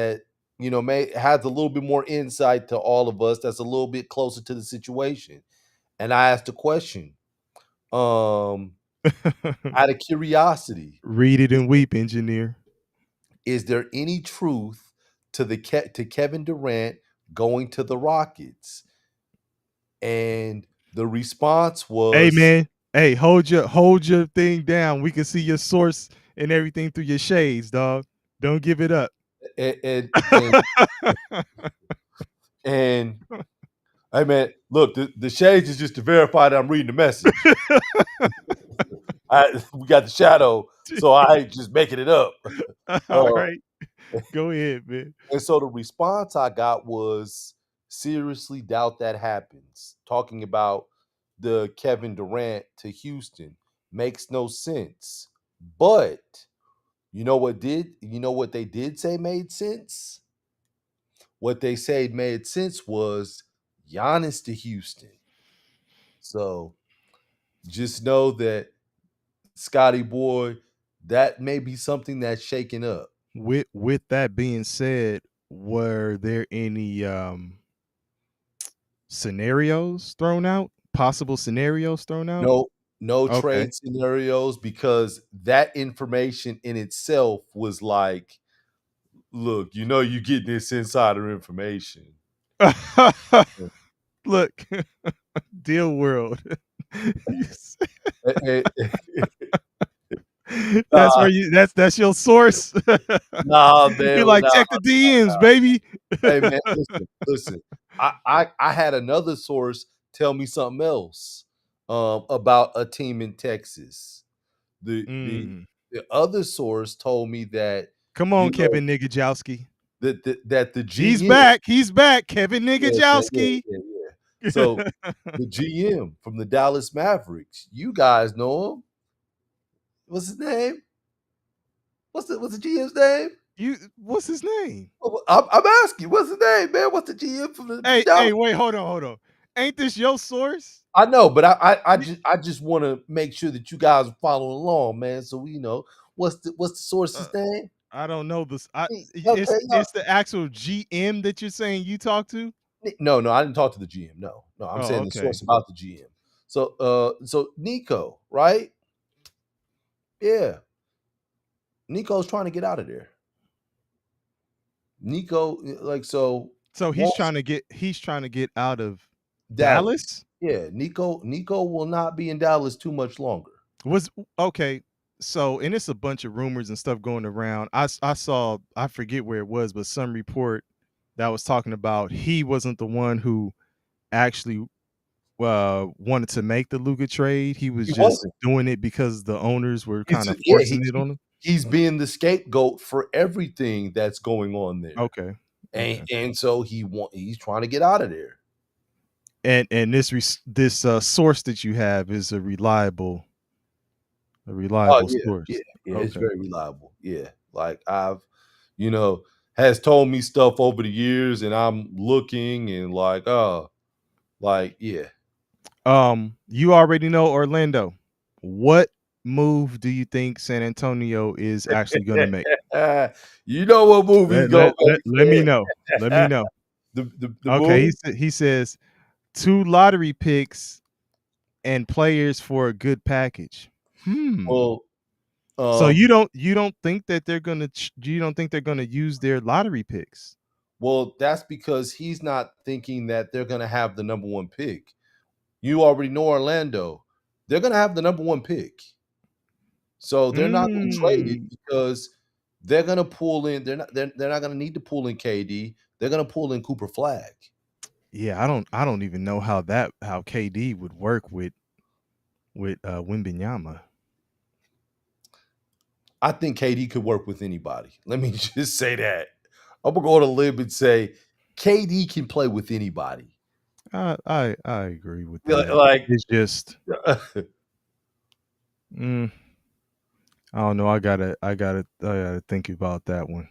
may has a little bit more insight to all of us, that's a little bit closer to the situation. And I asked a question. Out of curiosity, Read it and weep, engineer. is there any truth to Kevin Durant going to the Rockets? And the response was, hey man, hey, hold your thing down. We can see your source and everything through your shades, dog. Don't give it up. And hey man, look, the shades is just to verify that I'm reading the message. We got the shadow, so I ain't just making it up. All right. Go ahead, man. And so the response I got was, seriously doubt that happens. Talking about the Kevin Durant to Houston makes no sense. But you know what they did say made sense? What they said made sense was Giannis to Houston. So just know that, Scotty boy, that may be something that's shaking up. With that being said, were there any scenarios thrown out? Possible scenarios thrown out? No, no Okay. trade scenarios, because that information in itself was like, look, you get this insider information. Look, deal world. Eh, eh, That's nah, where you that's your source. nah, man, You're like, nah. check the DMs, baby. Hey, man, listen. I had another source tell me something else about a team in Texas. The the Mm. the other source told me that Come you on, know Kevin Nigajowski. that the He's GM, back. He's back, Kevin yeah, man, yeah, Nigajowski. yeah, yeah. So the GM from the Dallas Mavericks, you guys know him. What's his name? What's the GM's name? What's his name? I'm asking, what's his name, man? What's the GM from the Hey, Dallas? wait, hold on. Ain't this your source? I know, but I You- just want to make sure that you guys are following along, man. So we know what's the Uh, source's name. I don't know this. Okay, no, It's the actual GM that you're saying you talk to. no, I didn't talk to the GM. No, no, I'm Oh, saying the okay. source about the GM. So Nico, right? Yeah, Nico's trying to get out of there. Nico, like, so So wants he's trying to get out of Dallas. Dallas. Yeah, Nico will not be in Dallas too much longer. Was okay. So, and it's a bunch of rumors and stuff going around. I saw, I forget where it was, but some report that was talking about he wasn't the one who actually wanted to make the Luka trade. He was He just wasn't. doing it because the owners were It's kind of yeah, forcing it on him. he's being the scapegoat for everything that's going on there. Okay. And Okay. and so he's trying to get out of there. And this source that you have is a Oh, reliable yeah, yeah, source. yeah, it's Okay. very reliable. Yeah. Like, you know, has told me stuff over the years, and I'm looking and like, oh, like, yeah. You already know Orlando. What move do you think San Antonio is actually going to make? You know what movie's gonna Let me make, know. Let me man. know. The Okay, move? he says 2 lottery picks and players for a good package. Well, So um, you don't think that they're gonna you don't think they're gonna use their lottery picks? well, that's because he's not thinking that they're gonna have the number one pick. You already know Orlando. They're gonna have the number one pick. So they're not gonna trade it Mm. because they're gonna pull in. They're not gonna need to pull in KD. They're gonna pull in Cooper Flag. Yeah, I don't even know how KD would work with Wimbenyama. I think KD could work with anybody. Let me just say that. I'm gonna go on a limb and say KD can play with anybody. I agree with Yeah, that. like, It's just mm, I don't know. I gotta think about that one.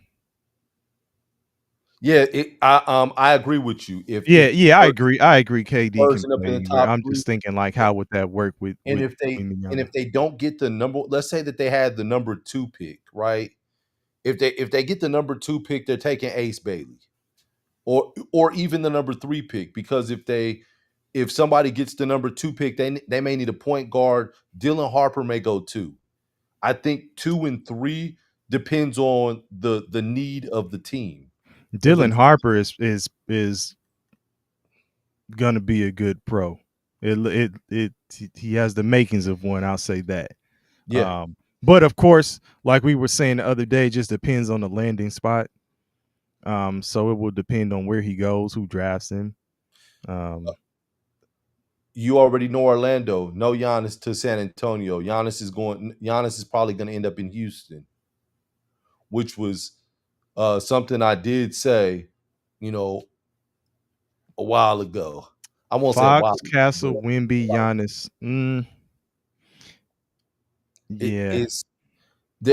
yeah, I agree with you. Yeah, If yeah, Spurs I agree. KD can Spurs end up play in the anywhere. top I'm three, just thinking like, how would that work and with and Wembanyama? if they don't get the number, let's say that they had the number two pick, right? If they get the number two pick, they're taking Ace Bailey, or even the number three pick, because if somebody gets the number two pick, they may need a point guard. Dylan Harper may go two. I think two and three depends on the need of the team for them. Dylan Harper is gonna be a good pro. He has the makings of one. I'll say that. Yeah, But of course, like we were saying the other day, it just depends on the landing spot. So it will depend on where he goes, who drafts him. Um, you already know Orlando. No Giannis to San Antonio. Giannis is probably going to end up in Houston, which was something I did say, you know, a while ago. I won't say a while Fox, ago, but Castle, Wimby, like, Giannis. Yeah, it's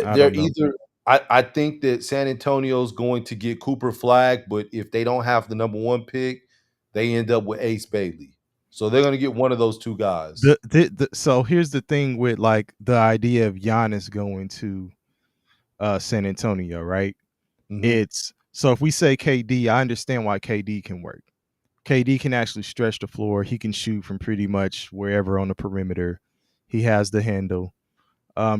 I they're don't know. either. I think that San Antonio's going to get Cooper Flag, but if they don't have the number one pick, they end up with Ace Bailey. So they're going to get one of those two guys. So here's the thing with like the idea of Giannis going to San Antonio, right? Hmm. It's so if we say KD, I understand why KD can work. KD can actually stretch the floor. He can shoot from pretty much wherever on the perimeter. He has the handle. I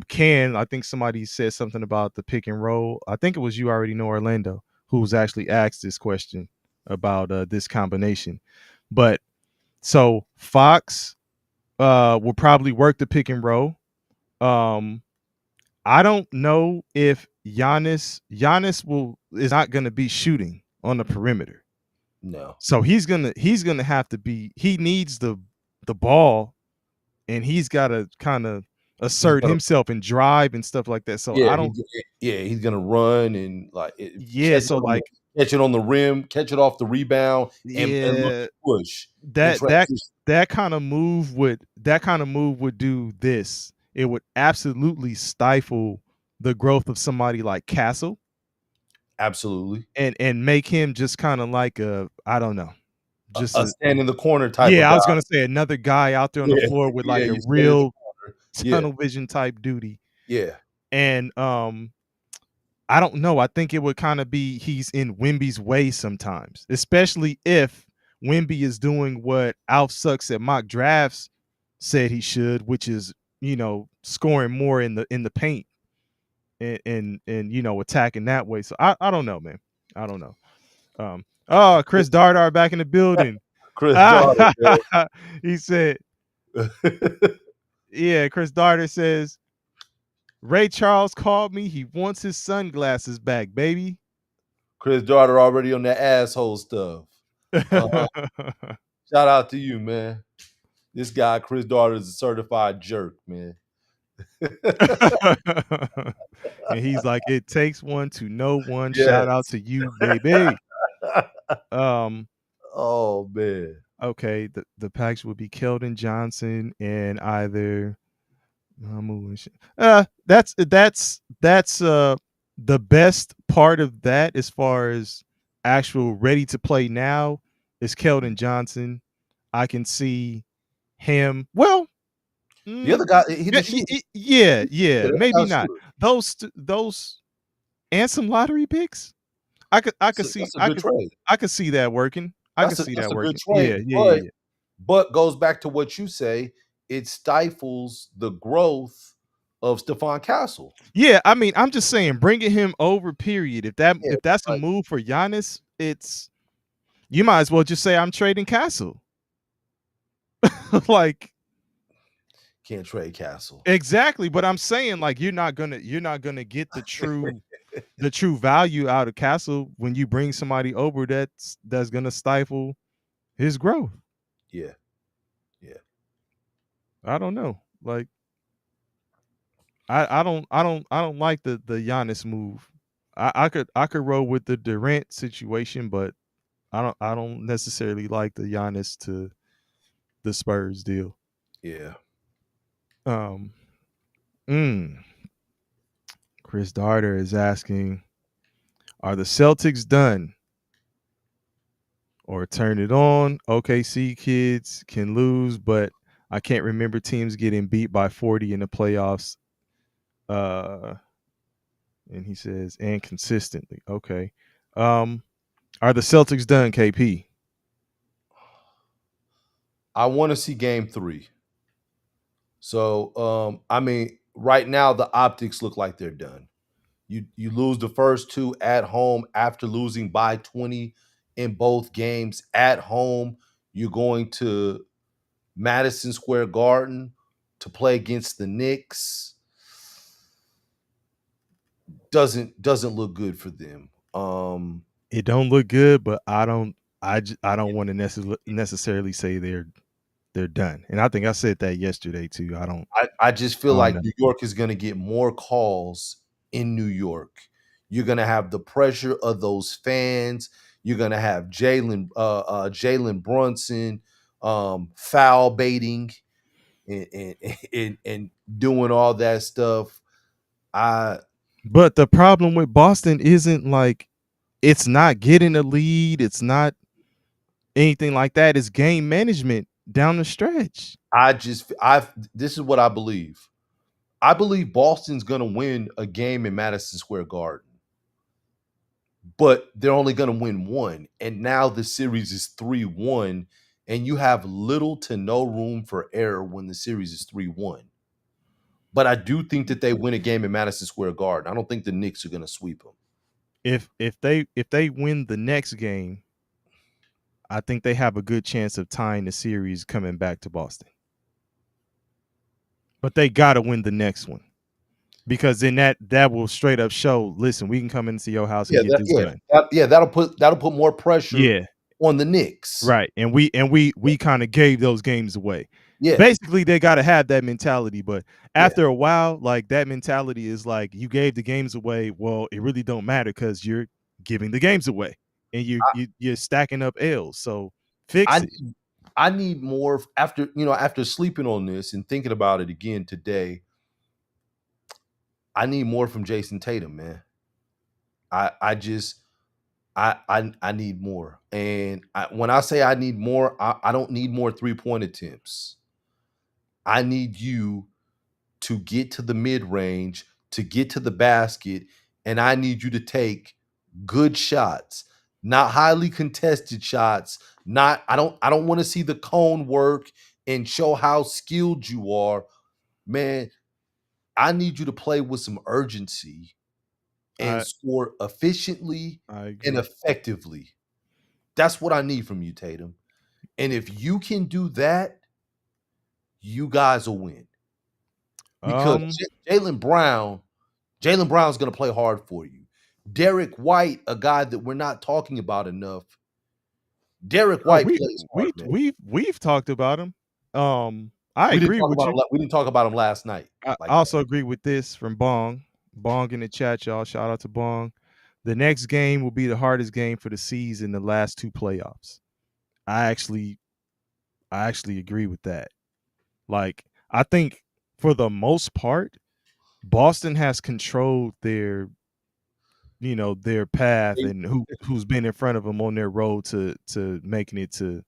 think somebody said something about the pick and roll. I think it was You Already Know Orlando who was actually asked this question about this combination. But so Fox will probably work the pick and roll. Um, I don't know if Giannis is not going to be shooting on the perimeter. No. So he's gonna have to be. He needs the ball, and he's got to kind of He's assert gonna himself and drive and stuff like that. So yeah, I don't. he's gonna run and like Yeah. So like, catch it on the rim, catch it off the rebound, and look yeah, to push and that that transition. that kind of move would do this. It would absolutely stifle the growth of somebody like Castle Absolutely. and make him just kind of like a, I don't know, just A a, stand in the corner type of yeah, I guy. was gonna say another guy out there on the Yeah, floor with yeah, like a you stand in the real corner. Yeah, tunnel vision type duty. yeah. And I don't know. I think it would kind of be he's in Wemby's way sometimes, especially if Wemby is doing what Alf Sucks at mock drafts said he should, which is, scoring more in the paint and attacking that way. So I don't know, man. I don't know. Chris Dardar back in the building. Chris Darter, He said, man. yeah, Chris Darter says, Ray Charles called me. He wants his sunglasses back, baby. Chris Darter already on that asshole stuff. Shout out to you, man. This guy, Chris Darter, is a certified jerk, man. And he's like, it takes one to know one. Shout out Yes. to you, baby. Um, Oh man. okay, the packs would be Keldon Johnson and either that's the best part of that as far as actual ready to play now is Keldon Johnson. I can see him. Well, The other guy, he's a shooter. yeah, Yeah, that maybe guy's a not. shooter. Those and some lottery picks. I could see That's a good trade. I could see that working. I could see That's that a good working. trade. Yeah. But goes back to what you say, it stifles the growth of Stephon Castle. Yeah, I mean, I'm just saying, bringing him over. Period. If Yeah, that's a like, move for Giannis, you might as well just say I'm trading Castle. Like, can't trade Castle. exactly, but I'm saying like you're not gonna get the true value out of Castle when you bring somebody over that's gonna stifle his growth. Yeah. I don't know. Like, I don't like the Giannis move. I could roll with the Durant situation, but I don't necessarily like the Giannis to the Spurs deal. Yeah. Chris Darter is asking, are the Celtics done? Or turn it on. OKC kids can lose, but I can't remember teams getting beat by 40 in the playoffs. And he says, and consistently. Okay. Are the Celtics done, KP? I want to see game 3. So I mean, right now the optics look like they're done. You lose the first 2 at home after losing by 20 in both games at home. You're going to Madison Square Garden to play against the Knicks. Doesn't look good for them. It don't look good, but I don't want to necessarily say they're done. And I think I said that yesterday too. I just feel I don't like know. New York is going to get more calls in New York. You're going to have the pressure of those fans. You're going to have Jalen Brunson foul baiting and doing all that stuff. But the problem with Boston isn't like it's not getting a lead. It's not anything like that. It's game management down the stretch. This is what I believe. I believe Boston's going to win a game in Madison Square Garden, but they're only going to win one. And now the series is 3-1, and you have little to no room for error when the series is 3-1. But I do think that they win a game in Madison Square Garden. I don't think the Knicks are going to sweep them. If they win the next game, I think they have a good chance of tying the series coming back to Boston. But they got to win the next one. Because then that will straight up show, listen, we can come into your house and get this done. That'll put more pressure on the Knicks. Right. And we kind of gave those games away. Yeah. Basically, they got to have that mentality. But after a while, like that mentality is like you gave the games away. Well, it really don't matter because you're giving the games away and you're stacking up L's. So fix it. I need more after sleeping on this and thinking about it again today. I need more from Jason Tatum, man. I need more. And when I say I need more, I don't need more 3-point attempts. I need you to get to the mid-range, to get to the basket, and I need you to take good shots, not highly contested shots. I don't want to see the cone work and show how skilled you are. Man, I need you to play with some urgency and score efficiently and effectively. That's what I need from you, Tatum. And if you can do that, you guys will win. Because Jaylen Brown's going to play hard for you. Derek White, a guy that we're not talking about enough. Derek White plays hard, man. We've talked about him. I agree with you. We didn't talk about him last night. I also agree with this from Bong. Bong in the chat, y'all. Shout out to Bong. The next game will be the hardest game for the season in the last 2 playoffs. I actually agree with that. Like, I think for the most part, Boston has controlled their path and who's been in front of them on their road to making it to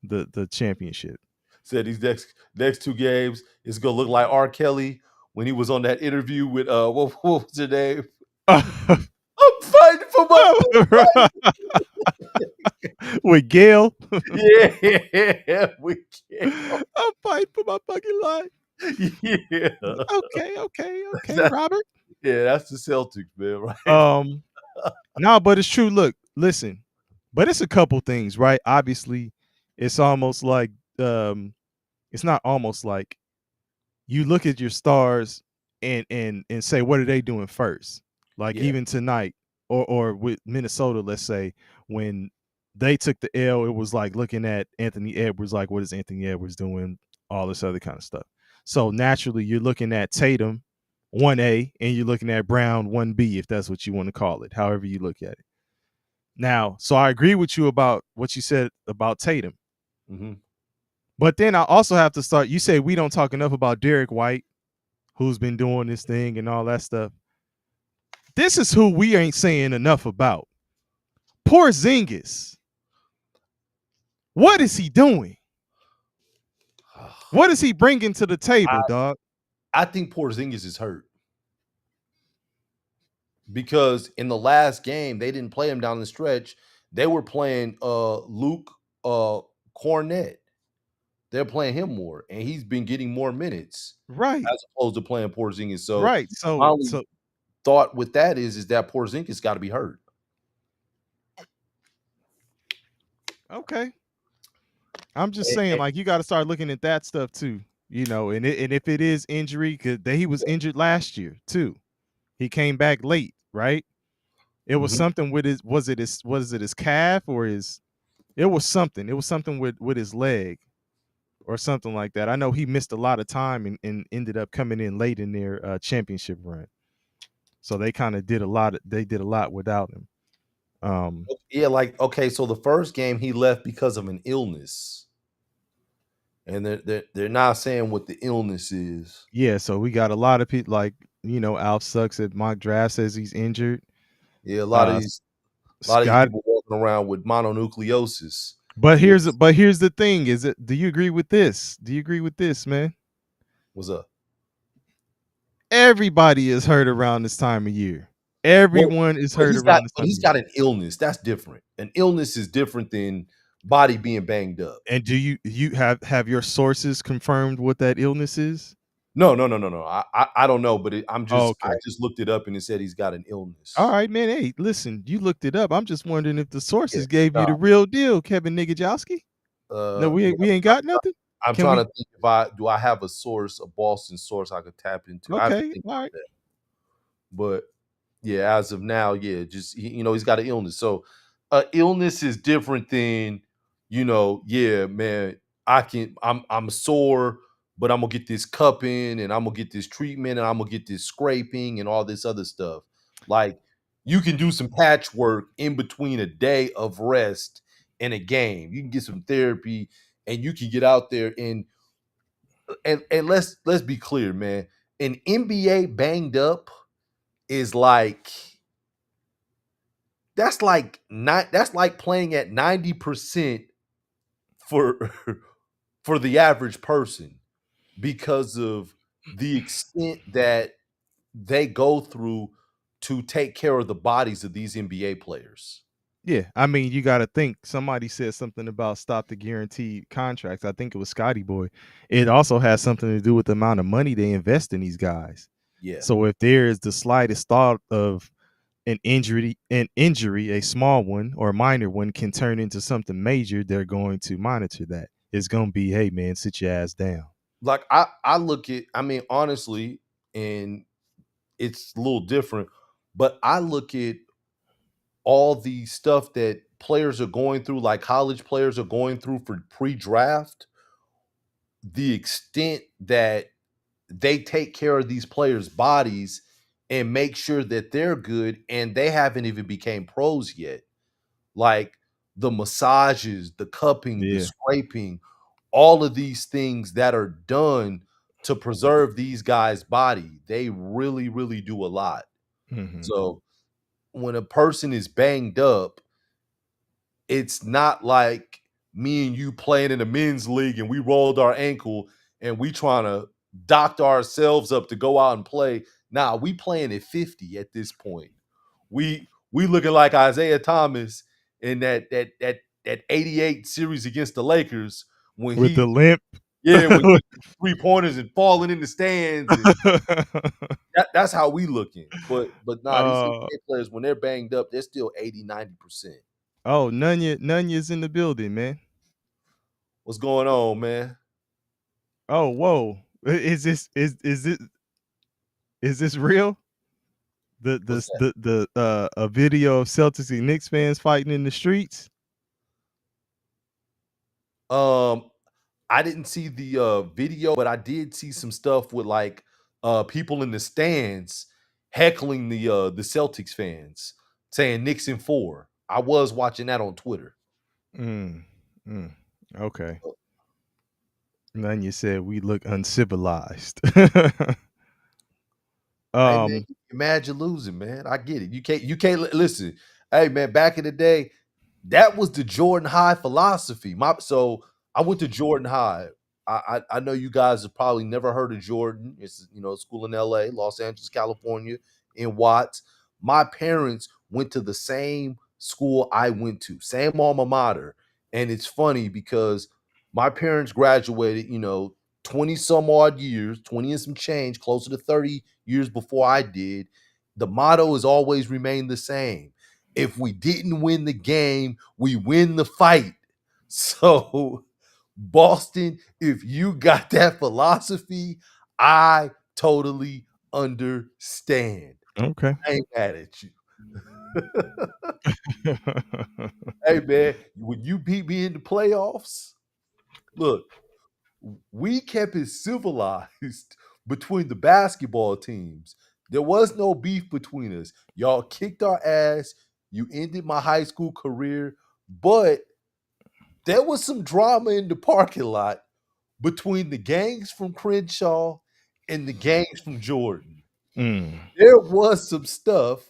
the championship. Said these next 2 games is gonna look like R. Kelly when he was on that interview with what was her name? I'm fighting for my with Gail. Yeah, with Gail. I'm fighting for my fucking life. Yeah. Okay, Robert. Yeah, that's the Celtics, man, right? No, but it's true. Look, listen, but it's a couple things, right? Obviously, it's almost like it's not almost like you look at your stars and say, what are they doing first? Like even tonight or with Minnesota, let's say, when they took the L, it was like looking at Anthony Edwards, like, what is Anthony Edwards doing? All this other kind of stuff. So naturally, you're looking at Tatum 1A and you're looking at Brown 1B, if that's what you want to call it, however you look at it. Now, so I agree with you about what you said about Tatum. Mm-hmm. But then I also have to start. You say we don't talk enough about Derek White, who's been doing this thing and all that stuff. This is who we ain't saying enough about. Porzingis. What is he doing? What is he bringing to the table, dog? I think Porzingis is hurt. Because in the last game, they didn't play him down the stretch. They were playing Luke Cornett. They're playing him more, and he's been getting more minutes, right? As opposed to playing Porzingis. So, right. So, my only thought with that is that Porzingis got to be hurt. Okay, I'm just saying, like, you got to start looking at that stuff too, and if it is injury, because he was injured last year too, he came back late, right? It was something with his, was it his calf or his? It was something with his leg. Or something like that. I know he missed a lot of time and ended up coming in late in their championship run. So they kind of did a lot. They did a lot without him. So the first game he left because of an illness, and they're not saying what the illness is. Yeah, so we got a lot of people like Alf Sucks at mock draft says he's injured. Yeah, a lot of these people walking around with mononucleosis. But here's the thing: do you agree with this? Do you agree with this, man? What's up? Everybody is hurt around this time of year. Everyone is hurt around this time. He's got an illness. That's different. An illness is different than body being banged up. And do you have your sources confirmed what that illness is? No. I don't know, but Oh, I okay. just looked it up and it said he's got an All illness. right, man. Hey, listen, you looked it up. I'm just wondering if the Yeah, sources gave you no, the real deal, Kevin Nigajowski. No, yeah. we ain't got nothing. I'm Can trying we? to think if I have a source, a Boston source I could tap into. I have to Okay, think all about right. that. But yeah, as of now, yeah, just he's got an illness. So illness is different than, yeah, man, I'm sore, but I'm gonna get this cupping and I'm gonna get this treatment and I'm gonna get this scraping and all this other stuff. Like you can do some patchwork in between a day of rest and a game. You can get some therapy and you can get out there and let's be clear, man. An NBA banged up is like that's like playing at 90% for for the average person because of the extent that they go through to take care of the bodies of these NBA players. Yeah, I mean, you got to think. Somebody said something about stop the guaranteed contracts. I think it was Scotty Boy. It also has something to do with the amount of money they invest in these guys. Yeah. So if there is the slightest thought of an injury, a small one or a minor one can turn into something major, they're going to monitor that. It's going to be, hey man, sit your ass down. Like I look at I mean honestly and it's a little different, but I look at all the stuff that players are going through, like college players are going through for pre-draft, the extent that they take care of these players' bodies and make sure that they're good, and they haven't even became pros yet. Like the massages, the cupping, the Yeah. scraping, all of these things that are done to preserve these guys' body, they really, really do a lot. Hmm. So when a person is banged up, it's not like me and you playing in a men's league and we rolled our ankle and we trying to doctor ourselves up to go out and play. Nah, we playing at 50 at this point. We looking like Isaiah Thomas in that 88 series against the Lakers when With the he limp. when he 3 pointers and falling in the stands and that's how we looking. But nah, these uh, NBA players when they're banged up, they're still 80-90%. oh, Nunya's in the building, man. What's going on, man? Oh, whoa. Is this real? What's The a video of Celtics and Knicks fans fighting in the streets? that? I didn't see the video, but I did see some stuff with like people in the stands heckling the Celtics fans, saying Knicks in 4. I was watching that on Twitter. Mm, mm, okay. Nunya said we look uncivilized. Hey man, um, you imagine losing, man. I get it. You can't listen. Hey man, back in the day, that was the Jordan High philosophy. So I went to Jordan High. I know you guys have probably never heard of Jordan. It's a school in LA, Los Angeles, California, in Watts. My parents went to the same school I went to, same alma mater. And it's funny because my parents graduated, 20 some odd years, 20 and some change, closer to 30 years before I did. The motto has always remained the same. If we didn't win the game, we win the fight. So, Boston, if you got that philosophy, I totally understand. okay. I ain't mad at you. Hey, man, when you beat me in the playoffs, look, we kept it civilized between the basketball teams. There was no beef between us. Y'all kicked our ass. You ended my high school career, but there was some drama in the parking lot between the gangs from Crenshaw and the gangs from Jordan. Mm, There was some stuff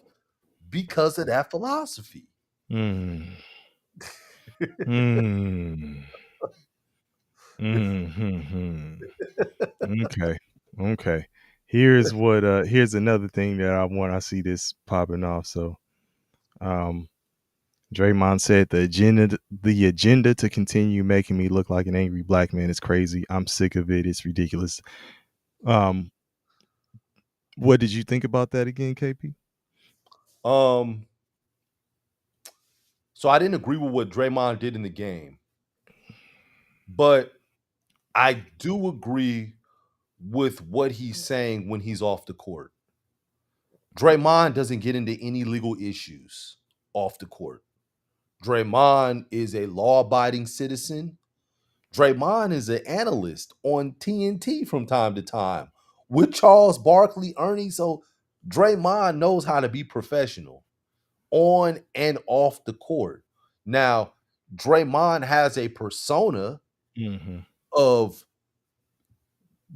because of that philosophy. mm, mm, mm. Okay. Okay. Here's another thing that I see this popping off. So Draymond said the agenda to continue making me look like an angry black man is crazy. I'm sick of it. It's ridiculous. Um, what did you think about that again, KP? Um, so I didn't agree with what Draymond did in the game, but I do agree with what he's saying when he's off the court. Draymond doesn't get into any legal issues off the court. Draymond is a law-abiding citizen. Draymond is an analyst on TNT from time to time with Charles Barkley, Ernie. So Draymond knows how to be professional on and off the court. Now, Draymond has a persona Mm-hmm. of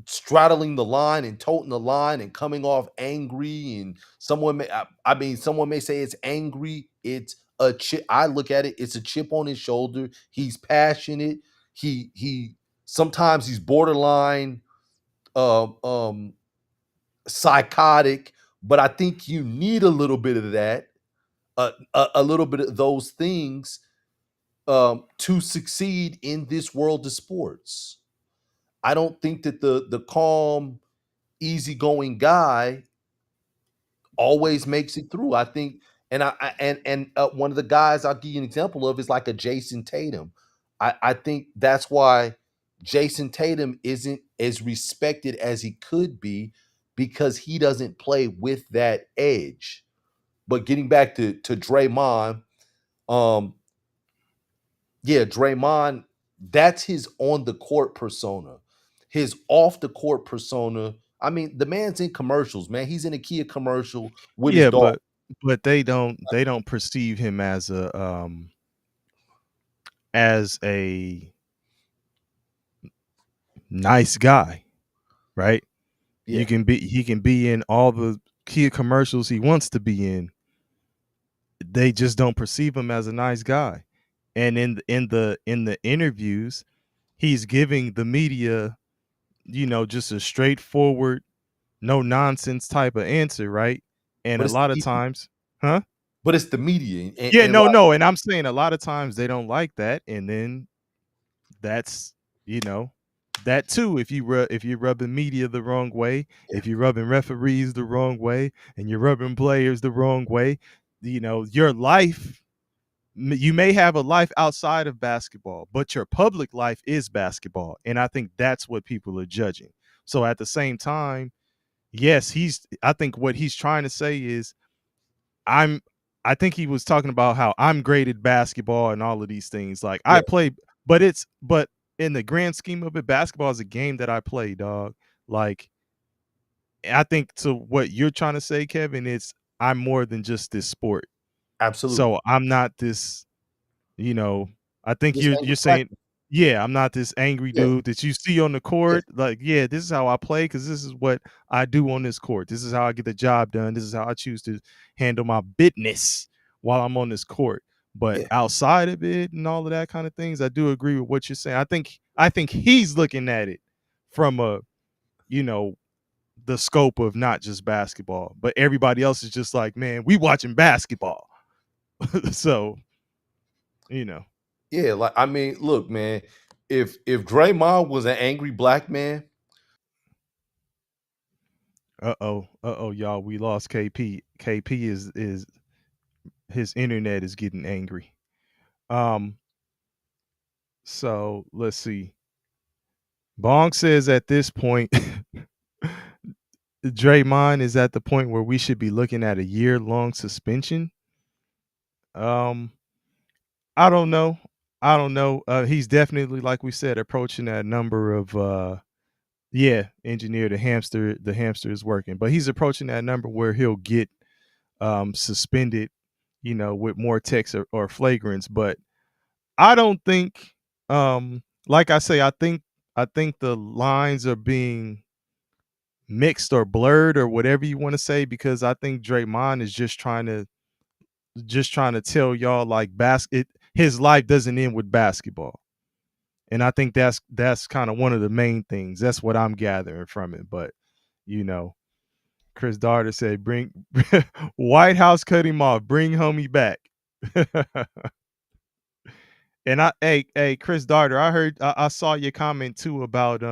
straddling the line and toting the line and coming off angry. And someone may say it's angry. It's a chip. I look at it, it's a chip on his shoulder. He's passionate. He sometimes he's borderline psychotic, but I think you need a little bit of that, a little bit of those things to succeed in this world of sports. I don't think that the calm, easygoing guy always makes it through. I think, and one of the guys I'll give you an example of is like a Jason Tatum. I think that's why Jason Tatum isn't as respected as he could be because he doesn't play with that edge. But getting back to Draymond, um, yeah, Draymond, that's his on the court persona. His off the court persona. I mean, the man's in commercials, man. He's in a Kia commercial with his Yeah, dog. but they don't perceive him as a nice guy, right? Yeah, He can be in all the Kia commercials he wants to be in. They just don't perceive him as a nice guy. And in the interviews, he's giving the media, just a straightforward, no nonsense type of answer, right? And but a it's the lot of media. times, huh? But it's the media, Yeah, and why? no, and I'm saying a lot of times they don't like that, and then that's you know that too. If you're rubbing media the wrong way, Yeah, if you're rubbing referees the wrong way, and you're rubbing players the wrong way, your life. You may have a life outside of basketball, but your public life is basketball, and I think that's what people are judging. So at the same time, yes, I think what he's trying to say is I'm I think he was talking about how I'm great at basketball and all of these things. Like yeah, I play, but in the grand scheme of it, basketball is a game that I play, dog. Like I think to what you're trying to say, Kevin, it's I'm more than just this sport. absolutely. So I'm not this you know, I think This you're angry black saying, yeah, I'm not this angry man. dude that you see on the Yeah, court. Like, yeah, this is how I play because this is what I do on this court. This is how I get the job done. This is how I choose to handle my business while I'm on this court. But yeah, outside of it and all of that kind of things, I do agree with what you're saying. I think he's looking at it from you know, the scope of not just basketball, but everybody else is just like, man, we watching basketball. So, you know. yeah. Like I mean, look, man. If Draymond was an angry black man, Y'all, we lost KP. KP is his internet is getting angry. Um, so let's see. Bong says at this point, Draymond is at the point where we should be looking at a year-long suspension. Um, I don't know. I don't know. He's definitely, like we said, approaching that number of yeah, engineer the hamster is working, but he's approaching that number where he'll get suspended, with more text or flagrants. But I don't think, like I say, I think the lines are being mixed or blurred or whatever you want to say because I think Draymond is just trying to tell y'all like his life doesn't end with basketball. And I think that's kind of one of the main things. That's what I'm gathering from it. But you know, Chris Darter said, "Bring White House cut him off. Bring homie back." And hey, Chris Darter, I heard, I saw your comment too about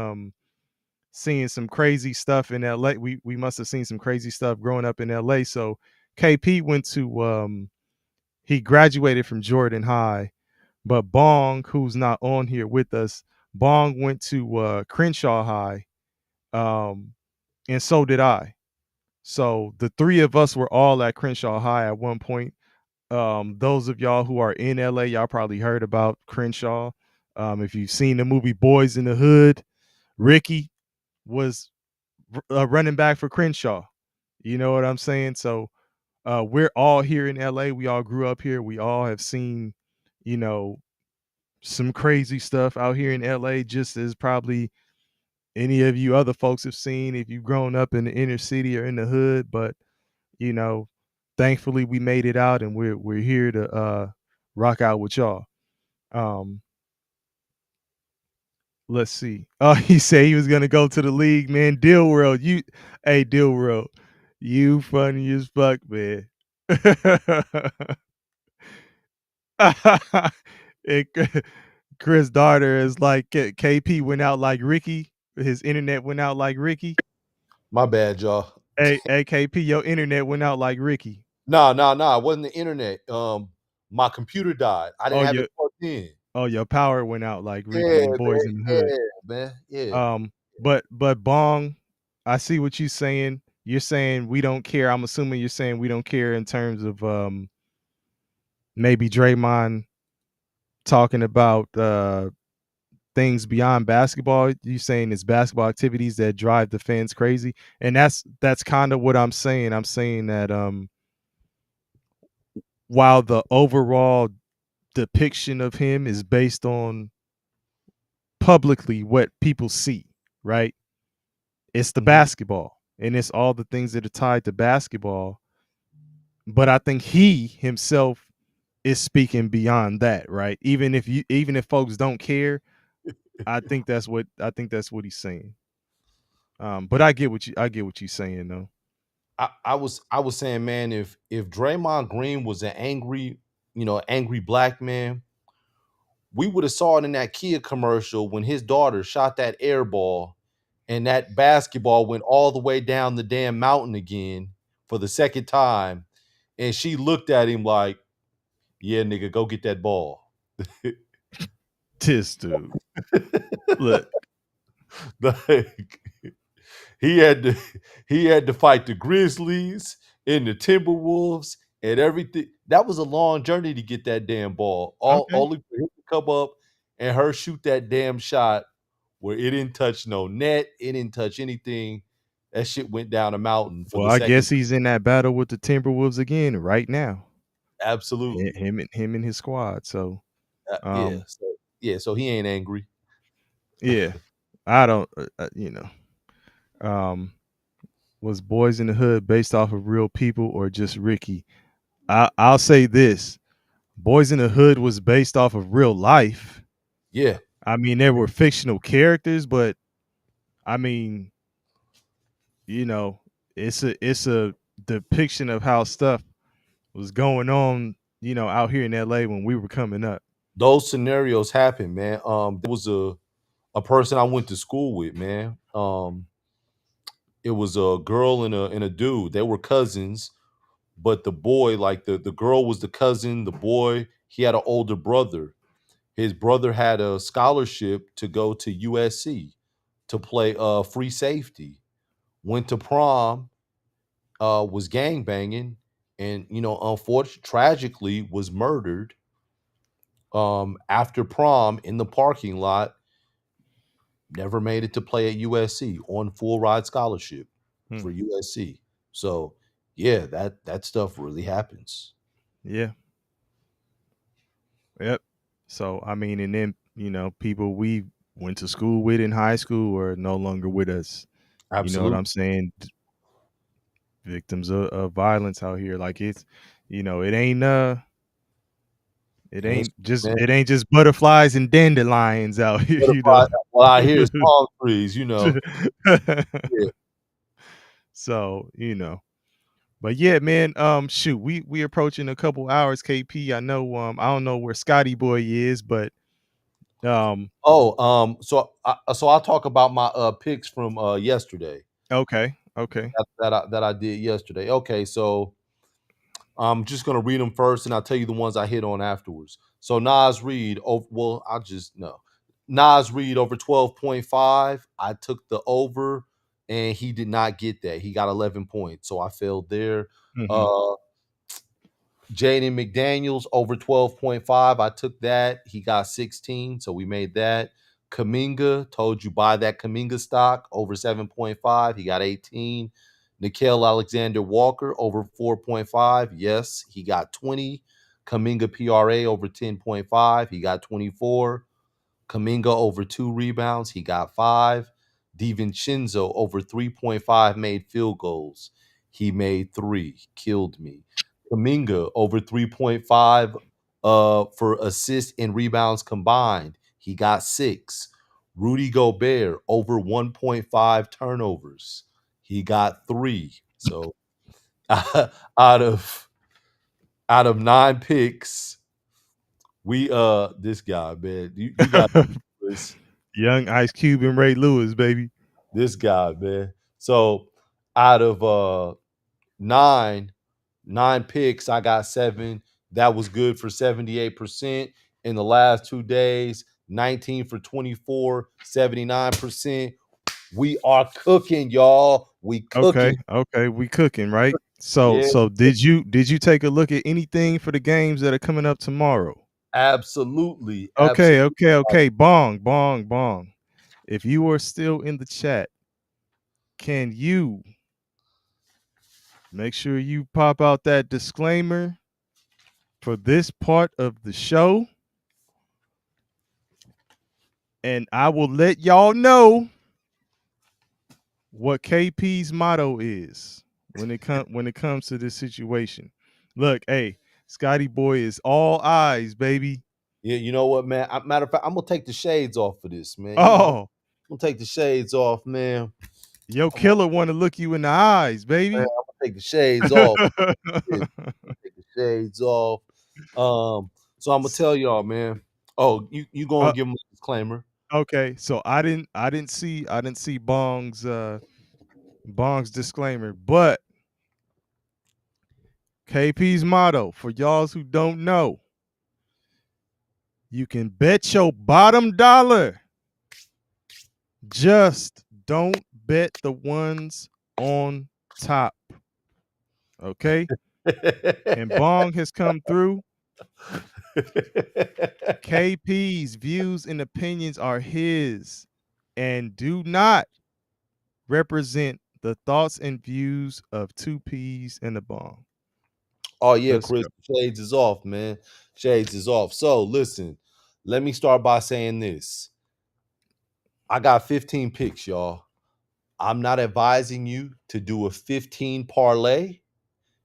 seeing some crazy stuff in LA. We must have seen some crazy stuff growing up in LA. So KP went to he graduated from Jordan High, but Bong, who's not on here with us, Bong went to Crenshaw High, and so did I. So the three of us were all at Crenshaw High at one point. Those of y'all who are in LA, y'all probably heard about Crenshaw. If you've seen the movie Boys in the Hood, Ricky was a running back for Crenshaw. You know what I'm saying? So we're all here in LA. We all grew up here. We all have seen, you know, some crazy stuff out here in LA, just as probably any of you other folks have seen if you've grown up in the inner city or in the hood. But you know, thankfully we made it out, and we're here to rock out with y'all. Um, let's see. Oh, he said he was gonna go to the league, man. Deal World, hey Deal World, you funny as fuck, man. it, Chris Darter is like KP went out like Ricky. His internet went out like Ricky. My bad, y'all. Hey, KP, your internet went out like Ricky. Nah. It wasn't the internet. My computer died. I didn't Oh, have it plugged in. your power went out like Ricky Yeah, and Boys man. in the Hood. Yeah, man. Yeah. But Bong, I see what you're saying. You're saying we don't care. I'm assuming you're saying we don't care in terms of maybe Draymond talking about things beyond basketball. You saying it's basketball activities that drive the fans crazy, and that's kind of what I'm saying. I'm saying that while the overall depiction of him is based on publicly what people see, right? It's the basketball, and it's all the things that are tied to basketball. But I think he himself is speaking beyond that, right? Even if folks don't care, I think that's what he's saying. But I get what you're saying though. I was saying, man, if Draymond Green was an angry, angry black man, we would have saw it in that Kia commercial when his daughter shot that air ball and that basketball went all the way down the damn mountain again for the second time. And she looked at him like, yeah, nigga, go get that ball. This dude, look, Like, he had to he had to fight the Grizzlies and the Timberwolves and everything. That was a long journey to get that damn ball. All okay. only for him to come up and her shoot that damn shot where it didn't touch no net, it didn't touch anything. That shit went down a mountain for Well, the I second. guess he's in that battle with the Timberwolves again right now. Absolutely. Him and his squad. So, Yeah. um, So he ain't angry. yeah, I don't, um, was Boys in the Hood based off of real people or just Ricky? I'll say this: Boys in the Hood was based off of real life. Yeah. I mean, there were fictional characters, but I mean, it's a depiction of how stuff was going on, out here in LA when we were coming up. Those scenarios happen, man. There was a person I went to school with, man. It was a girl and a dude. They were cousins, but the boy, like the girl was the cousin, the boy, he had an older brother. His brother had a scholarship to go to USC to play free safety. Went to prom, was gang banging, and unfortunately, tragically, was murdered after prom in the parking lot. Never made it to play at USC on full ride scholarship Hmm. for USC. So yeah, that stuff really happens. Yeah. Yep. So I mean, and then people we went to school with in high school are no longer with us. You know what Absolutely. I'm saying? Victims of violence out here. Like it ain't It ain't man. it ain't just butterflies and dandelions out here. What what I hear is palm trees. Yeah. So but yeah, man. Shoot, we approaching a couple hours. KP, I know. I don't know where Scotty Boy is, but So I'll talk about my picks from yesterday Okay. that I did yesterday. Okay, so I'm just gonna read them first, and I'll tell you the ones I hit on afterwards. So Nas Reed, Nas Reed over 12.5. I took the over, and he did not get that. He got 11 points, so I failed there. Mhm. Uh, Jaden McDaniels over 12.5. I took that. He got 16, so we made that. Kaminga, told you buy that Kaminga stock over 7.5. He got 18. Nickel Alexander Walker over 4.5. Yes, he got 20. Kaminga PRA over 10.5. He got 24. Kaminga over 2 rebounds. He got 5. DiVincenzo over 3.5 made field goals. He made 3. Killed me. Kaminga over 3.5 for assists and rebounds combined. He got 6. Rudy Gobert over 1.5 turnovers. He got 3. So out of 9 picks, we this guy, man, you got this. Young Ice Cube and Ray Lewis, baby. This guy, man. So out of nine picks, I got 7. That was good for 78%. In the last 2 days, 19 for 24, 79%. We are cooking, y'all. We cooking. Okay, we cooking, right? So Yeah, so did you take a look at anything for the games that are coming up tomorrow? absolutely. Absolutely. Okay. Bong. If you are still in the chat, can you make sure you pop out that disclaimer for this part of the show? And I will let y'all know what KP's motto is when it comes to this situation. Look, hey, Scotty Boy is all eyes, baby. Yeah, you know what, man? Matter of fact, I'm gonna take the shades off for this, man. You know, I'm Oh, gonna take the shades off, man. yo, I'm gonna, killer want to look you in the eyes, man, baby. I'm gonna take the shades off. Yeah, take the shades off. So I'm gonna tell y'all, man. Oh, you gonna Uh, give them a disclaimer? okay, so I didn't see Bong's disclaimer, but KP's motto for y'all who don't know, you can bet your bottom dollar. Just don't bet the ones on top. Okay? And Bong has come through. KP's views and opinions are his and do not represent the thoughts and views of two peas and a bong. Oh yeah, Let's Chris, go. shades is off, man. Shades is off. So listen, let me start by saying this. I got 15 picks, y'all. I'm not advising you to do a 15 parlay.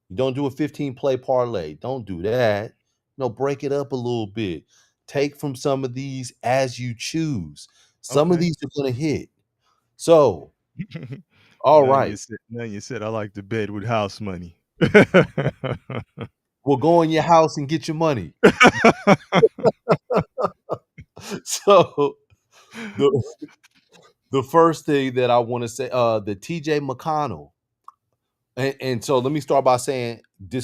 You don't do a 15 play parlay. Don't do that. No, break it up a little bit. Take from some of these as you choose. Some of Okay. these are going to hit. So, all right. None you said I like to bed with house money. We'll go in your house and get your money. So, the, the first thing that I want to say, the TJ McConnell. And so let me start by saying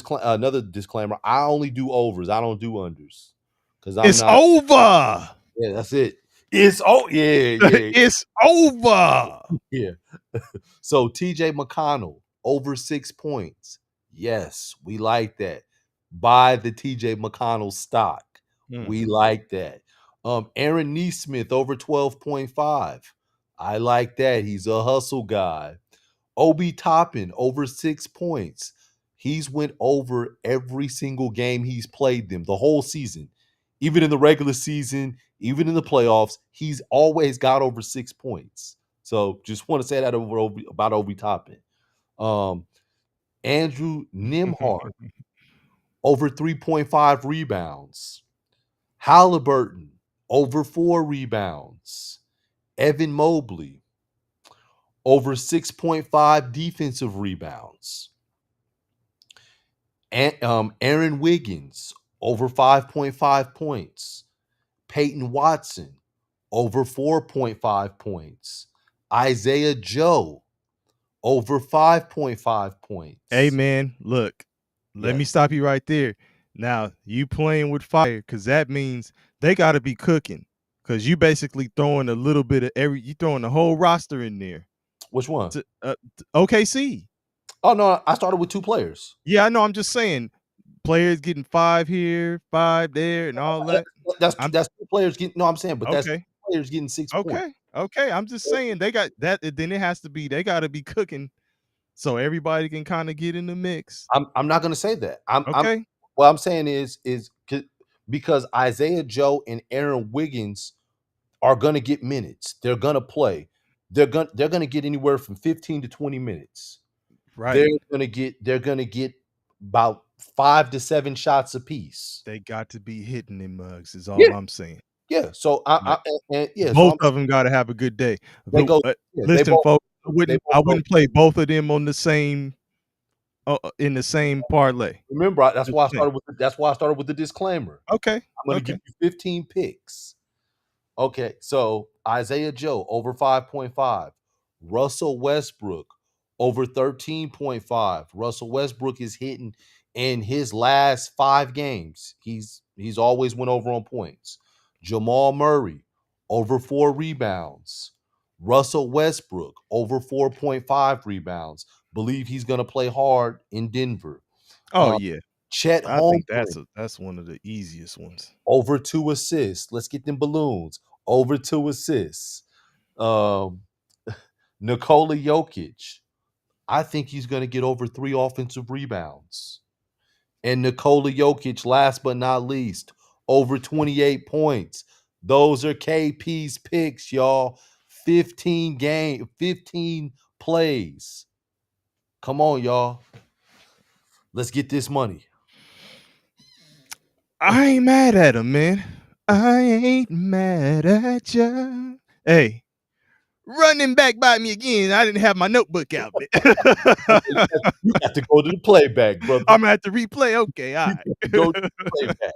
another disclaimer. I only do overs. I don't do unders. Because I'm It's not. over. Yeah, that's it. Yeah. It's over. Yeah. So TJ McConnell over 6 points. Yes, we like that. Buy the TJ McConnell stock. Mm. We like that. Aaron Neesmith over 12.5. I like that. He's a hustle guy. Obi Toppin over 6 points. He's went over every single game he's played them the whole season. Even in the regular season, even in the playoffs, he's always got over 6 points. So just want to say that about Obi Toppin. Andrew Nimhart over 3.5 rebounds. Halliburton over 4 rebounds. Evan Mobley over 6.5 defensive rebounds. And Aaron Wiggins over 5.5 points. Peyton Watson over 4.5 points. Isaiah Joe over 5.5 points. Hey man, look, let me Yes. stop you right there. Now you playing with fire because that means they got to be cooking. Because you basically throwing a little bit of you throwing the whole roster in there. Which one? OKC. Oh no, I started with 2 players. Yeah, I know. I'm just saying, players getting 5 here, 5 there, and all that. That's I'm 2 players getting. No, I'm saying, but that's 2 okay. players getting 6 points. Okay. I'm just saying they got that. Then it has to be they got to be cooking, so everybody can kind of get in the mix. I'm not going to say that. Okay. What I'm saying is because Isaiah Joe and Aaron Wiggins are going to get minutes. They're going to play. They're going to get anywhere from 15 to 20 minutes. Right. They're going to get about 5 to 7 shots apiece. They got to be hitting them mugs. Is all Yeah. I'm saying. Yeah. So Both of them got to have a good day. they go. They Listen, both. folks, They both I go. wouldn't play both of them on the same in the same parlay. Remember, that's Just why I saying. started with the disclaimer. Okay. I'm going to give you 15 picks. Okay, so Isaiah Joe over 5.5. Russell Westbrook over 13.5. Russell Westbrook is hitting in his last 5 games. He's always went over on points. Jamal Murray over 4 rebounds. Russell Westbrook over 4.5 rebounds. Believe he's going to play hard in Denver. Oh yeah. Chet I think Holmgren that's one of the easiest ones. over 2 assists. Let's get them balloons. Over 2 assists. Nikola Jokic, I think he's going to get over 3 offensive rebounds. And Nikola Jokic, last but not least, over 28 points. Those are KP's picks, y'all. 15 plays. Come on, y'all. Let's get this money. I ain't mad at him, man. I ain't mad at you. Hey, running back by me again. I didn't have my notebook out. You got to go to the playback, brother. I'm gonna have to replay. Okay, all right. Go to the playback.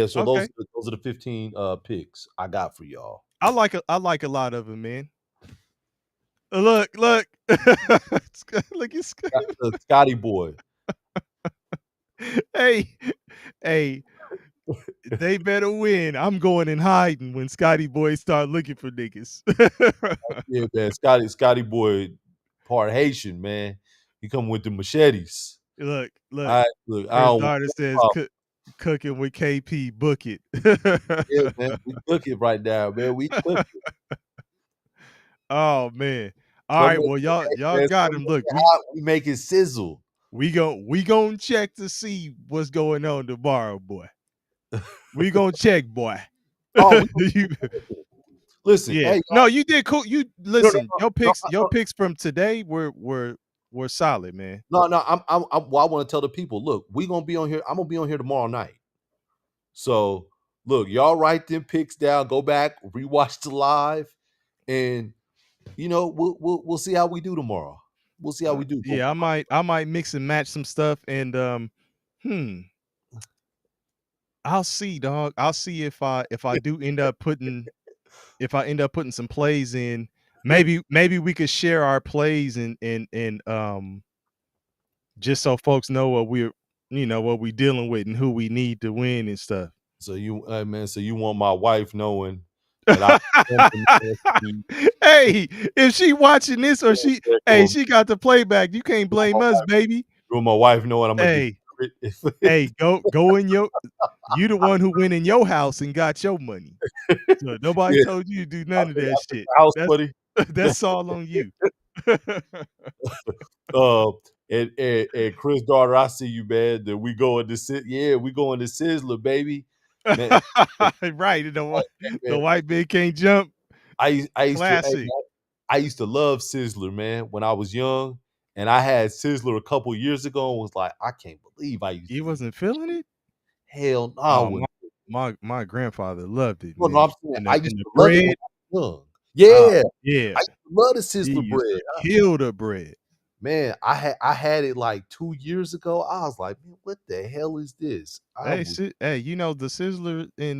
So Okay. those are the 15 picks I got for y'all. I like a lot of them, man. Look. Look at Scotty boy. Hey, they better win. I'm going in hiding when Scotty boys start looking for niggas. Yeah, man. Scotty boy, part Haitian, man. He come with the machetes. Look. I Chris don't want Darter no says problem. cooking with KP, book it. Yeah, man. We cook it right now, man. We cook it. Oh man. All right, well y'all got him. Look, We make it sizzle. we gon' check to see what's going on tomorrow, boy. We gonna check, boy. Oh, You- listen, yeah. hey, No, you did cool. You listen. no, Your picks from today were solid, man. no. Well, I want to tell the people, look, we gonna be on here. I'm gonna be on here tomorrow night. So look, y'all write them picks down. Go back, rewatch the live, and we'll see how we do tomorrow. We'll see how we do. Yeah, I might mix and match some stuff, and I'll see, dog. I'll see if I do end up putting some plays in. Maybe we could share our plays and just so folks know what what we dealing with and who we need to win and stuff. So you want my wife knowing that Hey, if she watching this or she got the playback, you can't blame us, baby. you want my wife knowing I'm Hey, go in you the one who went in your house and got your money. So nobody told you to do none of that shit. house buddy. That's all on you. And Chris Darter, I see you, man. That we going to Sizzler, baby. Man, Right. The man. white man can't jump. I used Classic. I used to love Sizzler, man, when I was young. And I had Sizzler a couple years ago and was like, I can't believe I used You wasn't feeling it? hell no. My grandfather loved it, No, man. I'm saying I used the to love it bread. when I was young. Yeah. Yeah. I used to love the He Sizzler used to bread. kill the bread. man, I had it like 2 years ago. I was like, man, what the hell is this? Hey, you know the Sizzler in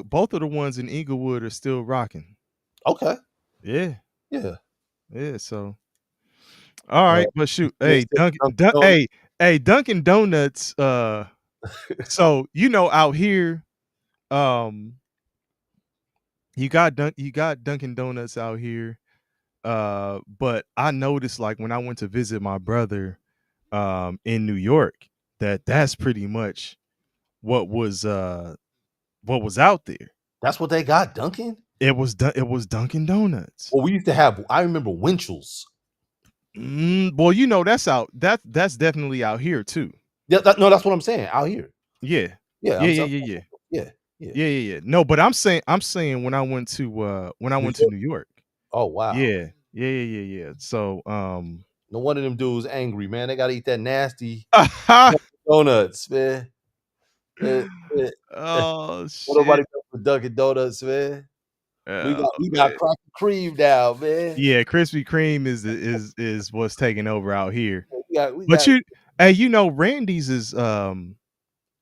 both of the ones in Inglewood are still rocking. Okay. Yeah, Yeah. yeah. So, all right, but shoot, They hey, said Dunkin' Donuts. hey, Dunkin' Donuts. So you know, out here, um, you got Dunkin' Donuts out here. But I noticed like when I went to visit my brother, in New York, that's pretty much what was out there. That's what they got, Dunkin'? It was Dunkin' Donuts. Well, we used to have, I remember Winchell's. Well, you know that's out. That's definitely out here too. Yeah, no, that's what I'm saying. Out here. Yeah, Yeah, yeah, I'm yeah, sorry. yeah, yeah, Yeah, yeah. yeah, yeah, yeah. No, but I'm saying when I went to New York? New York. Oh wow. Yeah, yeah, yeah, yeah, yeah. So No wonder them dudes angry, man. They gotta eat that nasty donuts, man. Eh, eh, oh Don't nobody shit. go for Dunkin' Donuts, man. We Oh, got man. cracker cream now, man. Yeah, Krispy Kreme is what's taking over out here. We But got hey, you know, Randy's is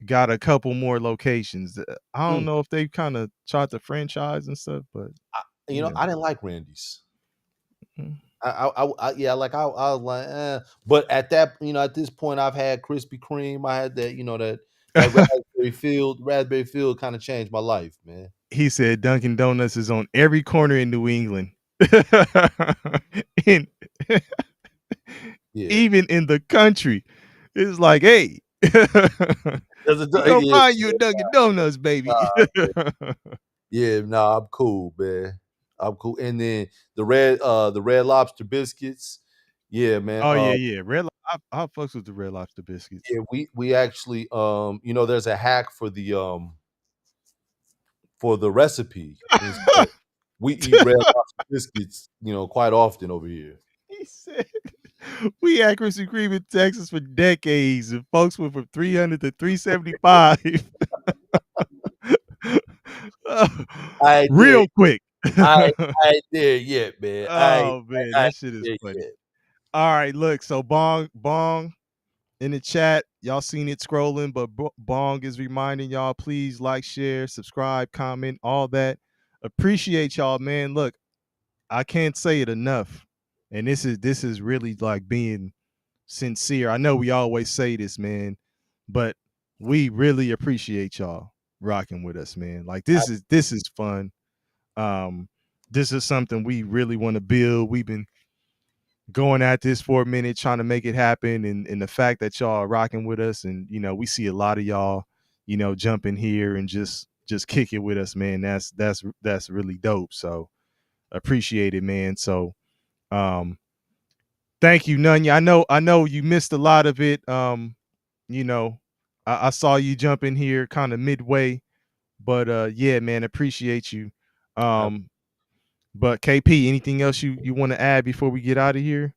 got a couple more locations. I don't mm, know if they kind of tried to franchise and stuff, but you you know, know. I didn't like Randy's. Mhm. Yeah, like I was like, but at that, you know, at this point, I've had Krispy Kreme. I had that, you know, that raspberry field kind of changed my life, man. He said Dunkin' Donuts is on every corner in New England. in Yeah, Even in the country. It's like, hey, we gonna yeah, find you a Dunkin' Donuts, baby. yeah. Nah, I'm cool, man. I'm cool. And then the Red Lobster biscuits. Yeah, man. Oh yeah, yeah. I fucks with the Red Lobster biscuits. Yeah, we actually, you know, there's a hack for the recipe. And so we eat Red Lobster biscuits, you know, quite often over here. He said, "We had Krispy Kreme in Texas for decades, and folks went from 300 to 375 I did. real quick." I ain't there yet, man. Oh man, I ain't that shit is there funny. yet. All right, look, so Bong in the chat, y'all seen it scrolling, but Bong is reminding y'all, please like, share, subscribe, comment, all that. Appreciate y'all, man. Look, I can't say it enough, and this is really like being sincere. I know we always say this, man, but we really appreciate y'all rocking with us, man. Like this is fun. Um, this is something we really want to build. We've been going at this for a minute, trying to make it happen, and the fact that y'all are rocking with us, and you know, we see a lot of y'all, you know, jump in here and just kick it with us, man. That's really dope. So appreciate it, man. So thank you, Nunya. I know you missed a lot of it. You know, I saw you jump in here kind of midway, but yeah, man, appreciate you. Um, but KP, anything else you want to add before we get out of here?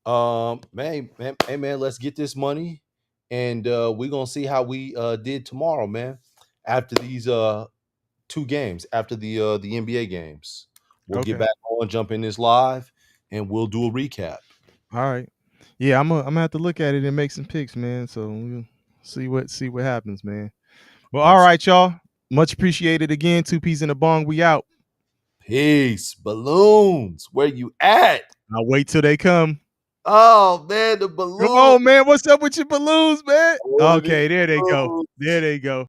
Hey man, let's get this money, and we're gonna see how we did tomorrow, man. After these 2 games, after the NBA games, we'll get Okay. back on, jump in this live, and we'll do a recap. All right. Yeah, I'm gonna have to look at it and make some picks, man. So we'll see what happens, man. Well, all Yes. right, y'all. Much appreciated again. 2 P's in a bong. We out. Peace, balloons. Where you at? I'll wait till they come. Oh man, the Come balloon. on, man. What's up with your balloons, man? I ordered these Okay, there they go. balloons. There they go.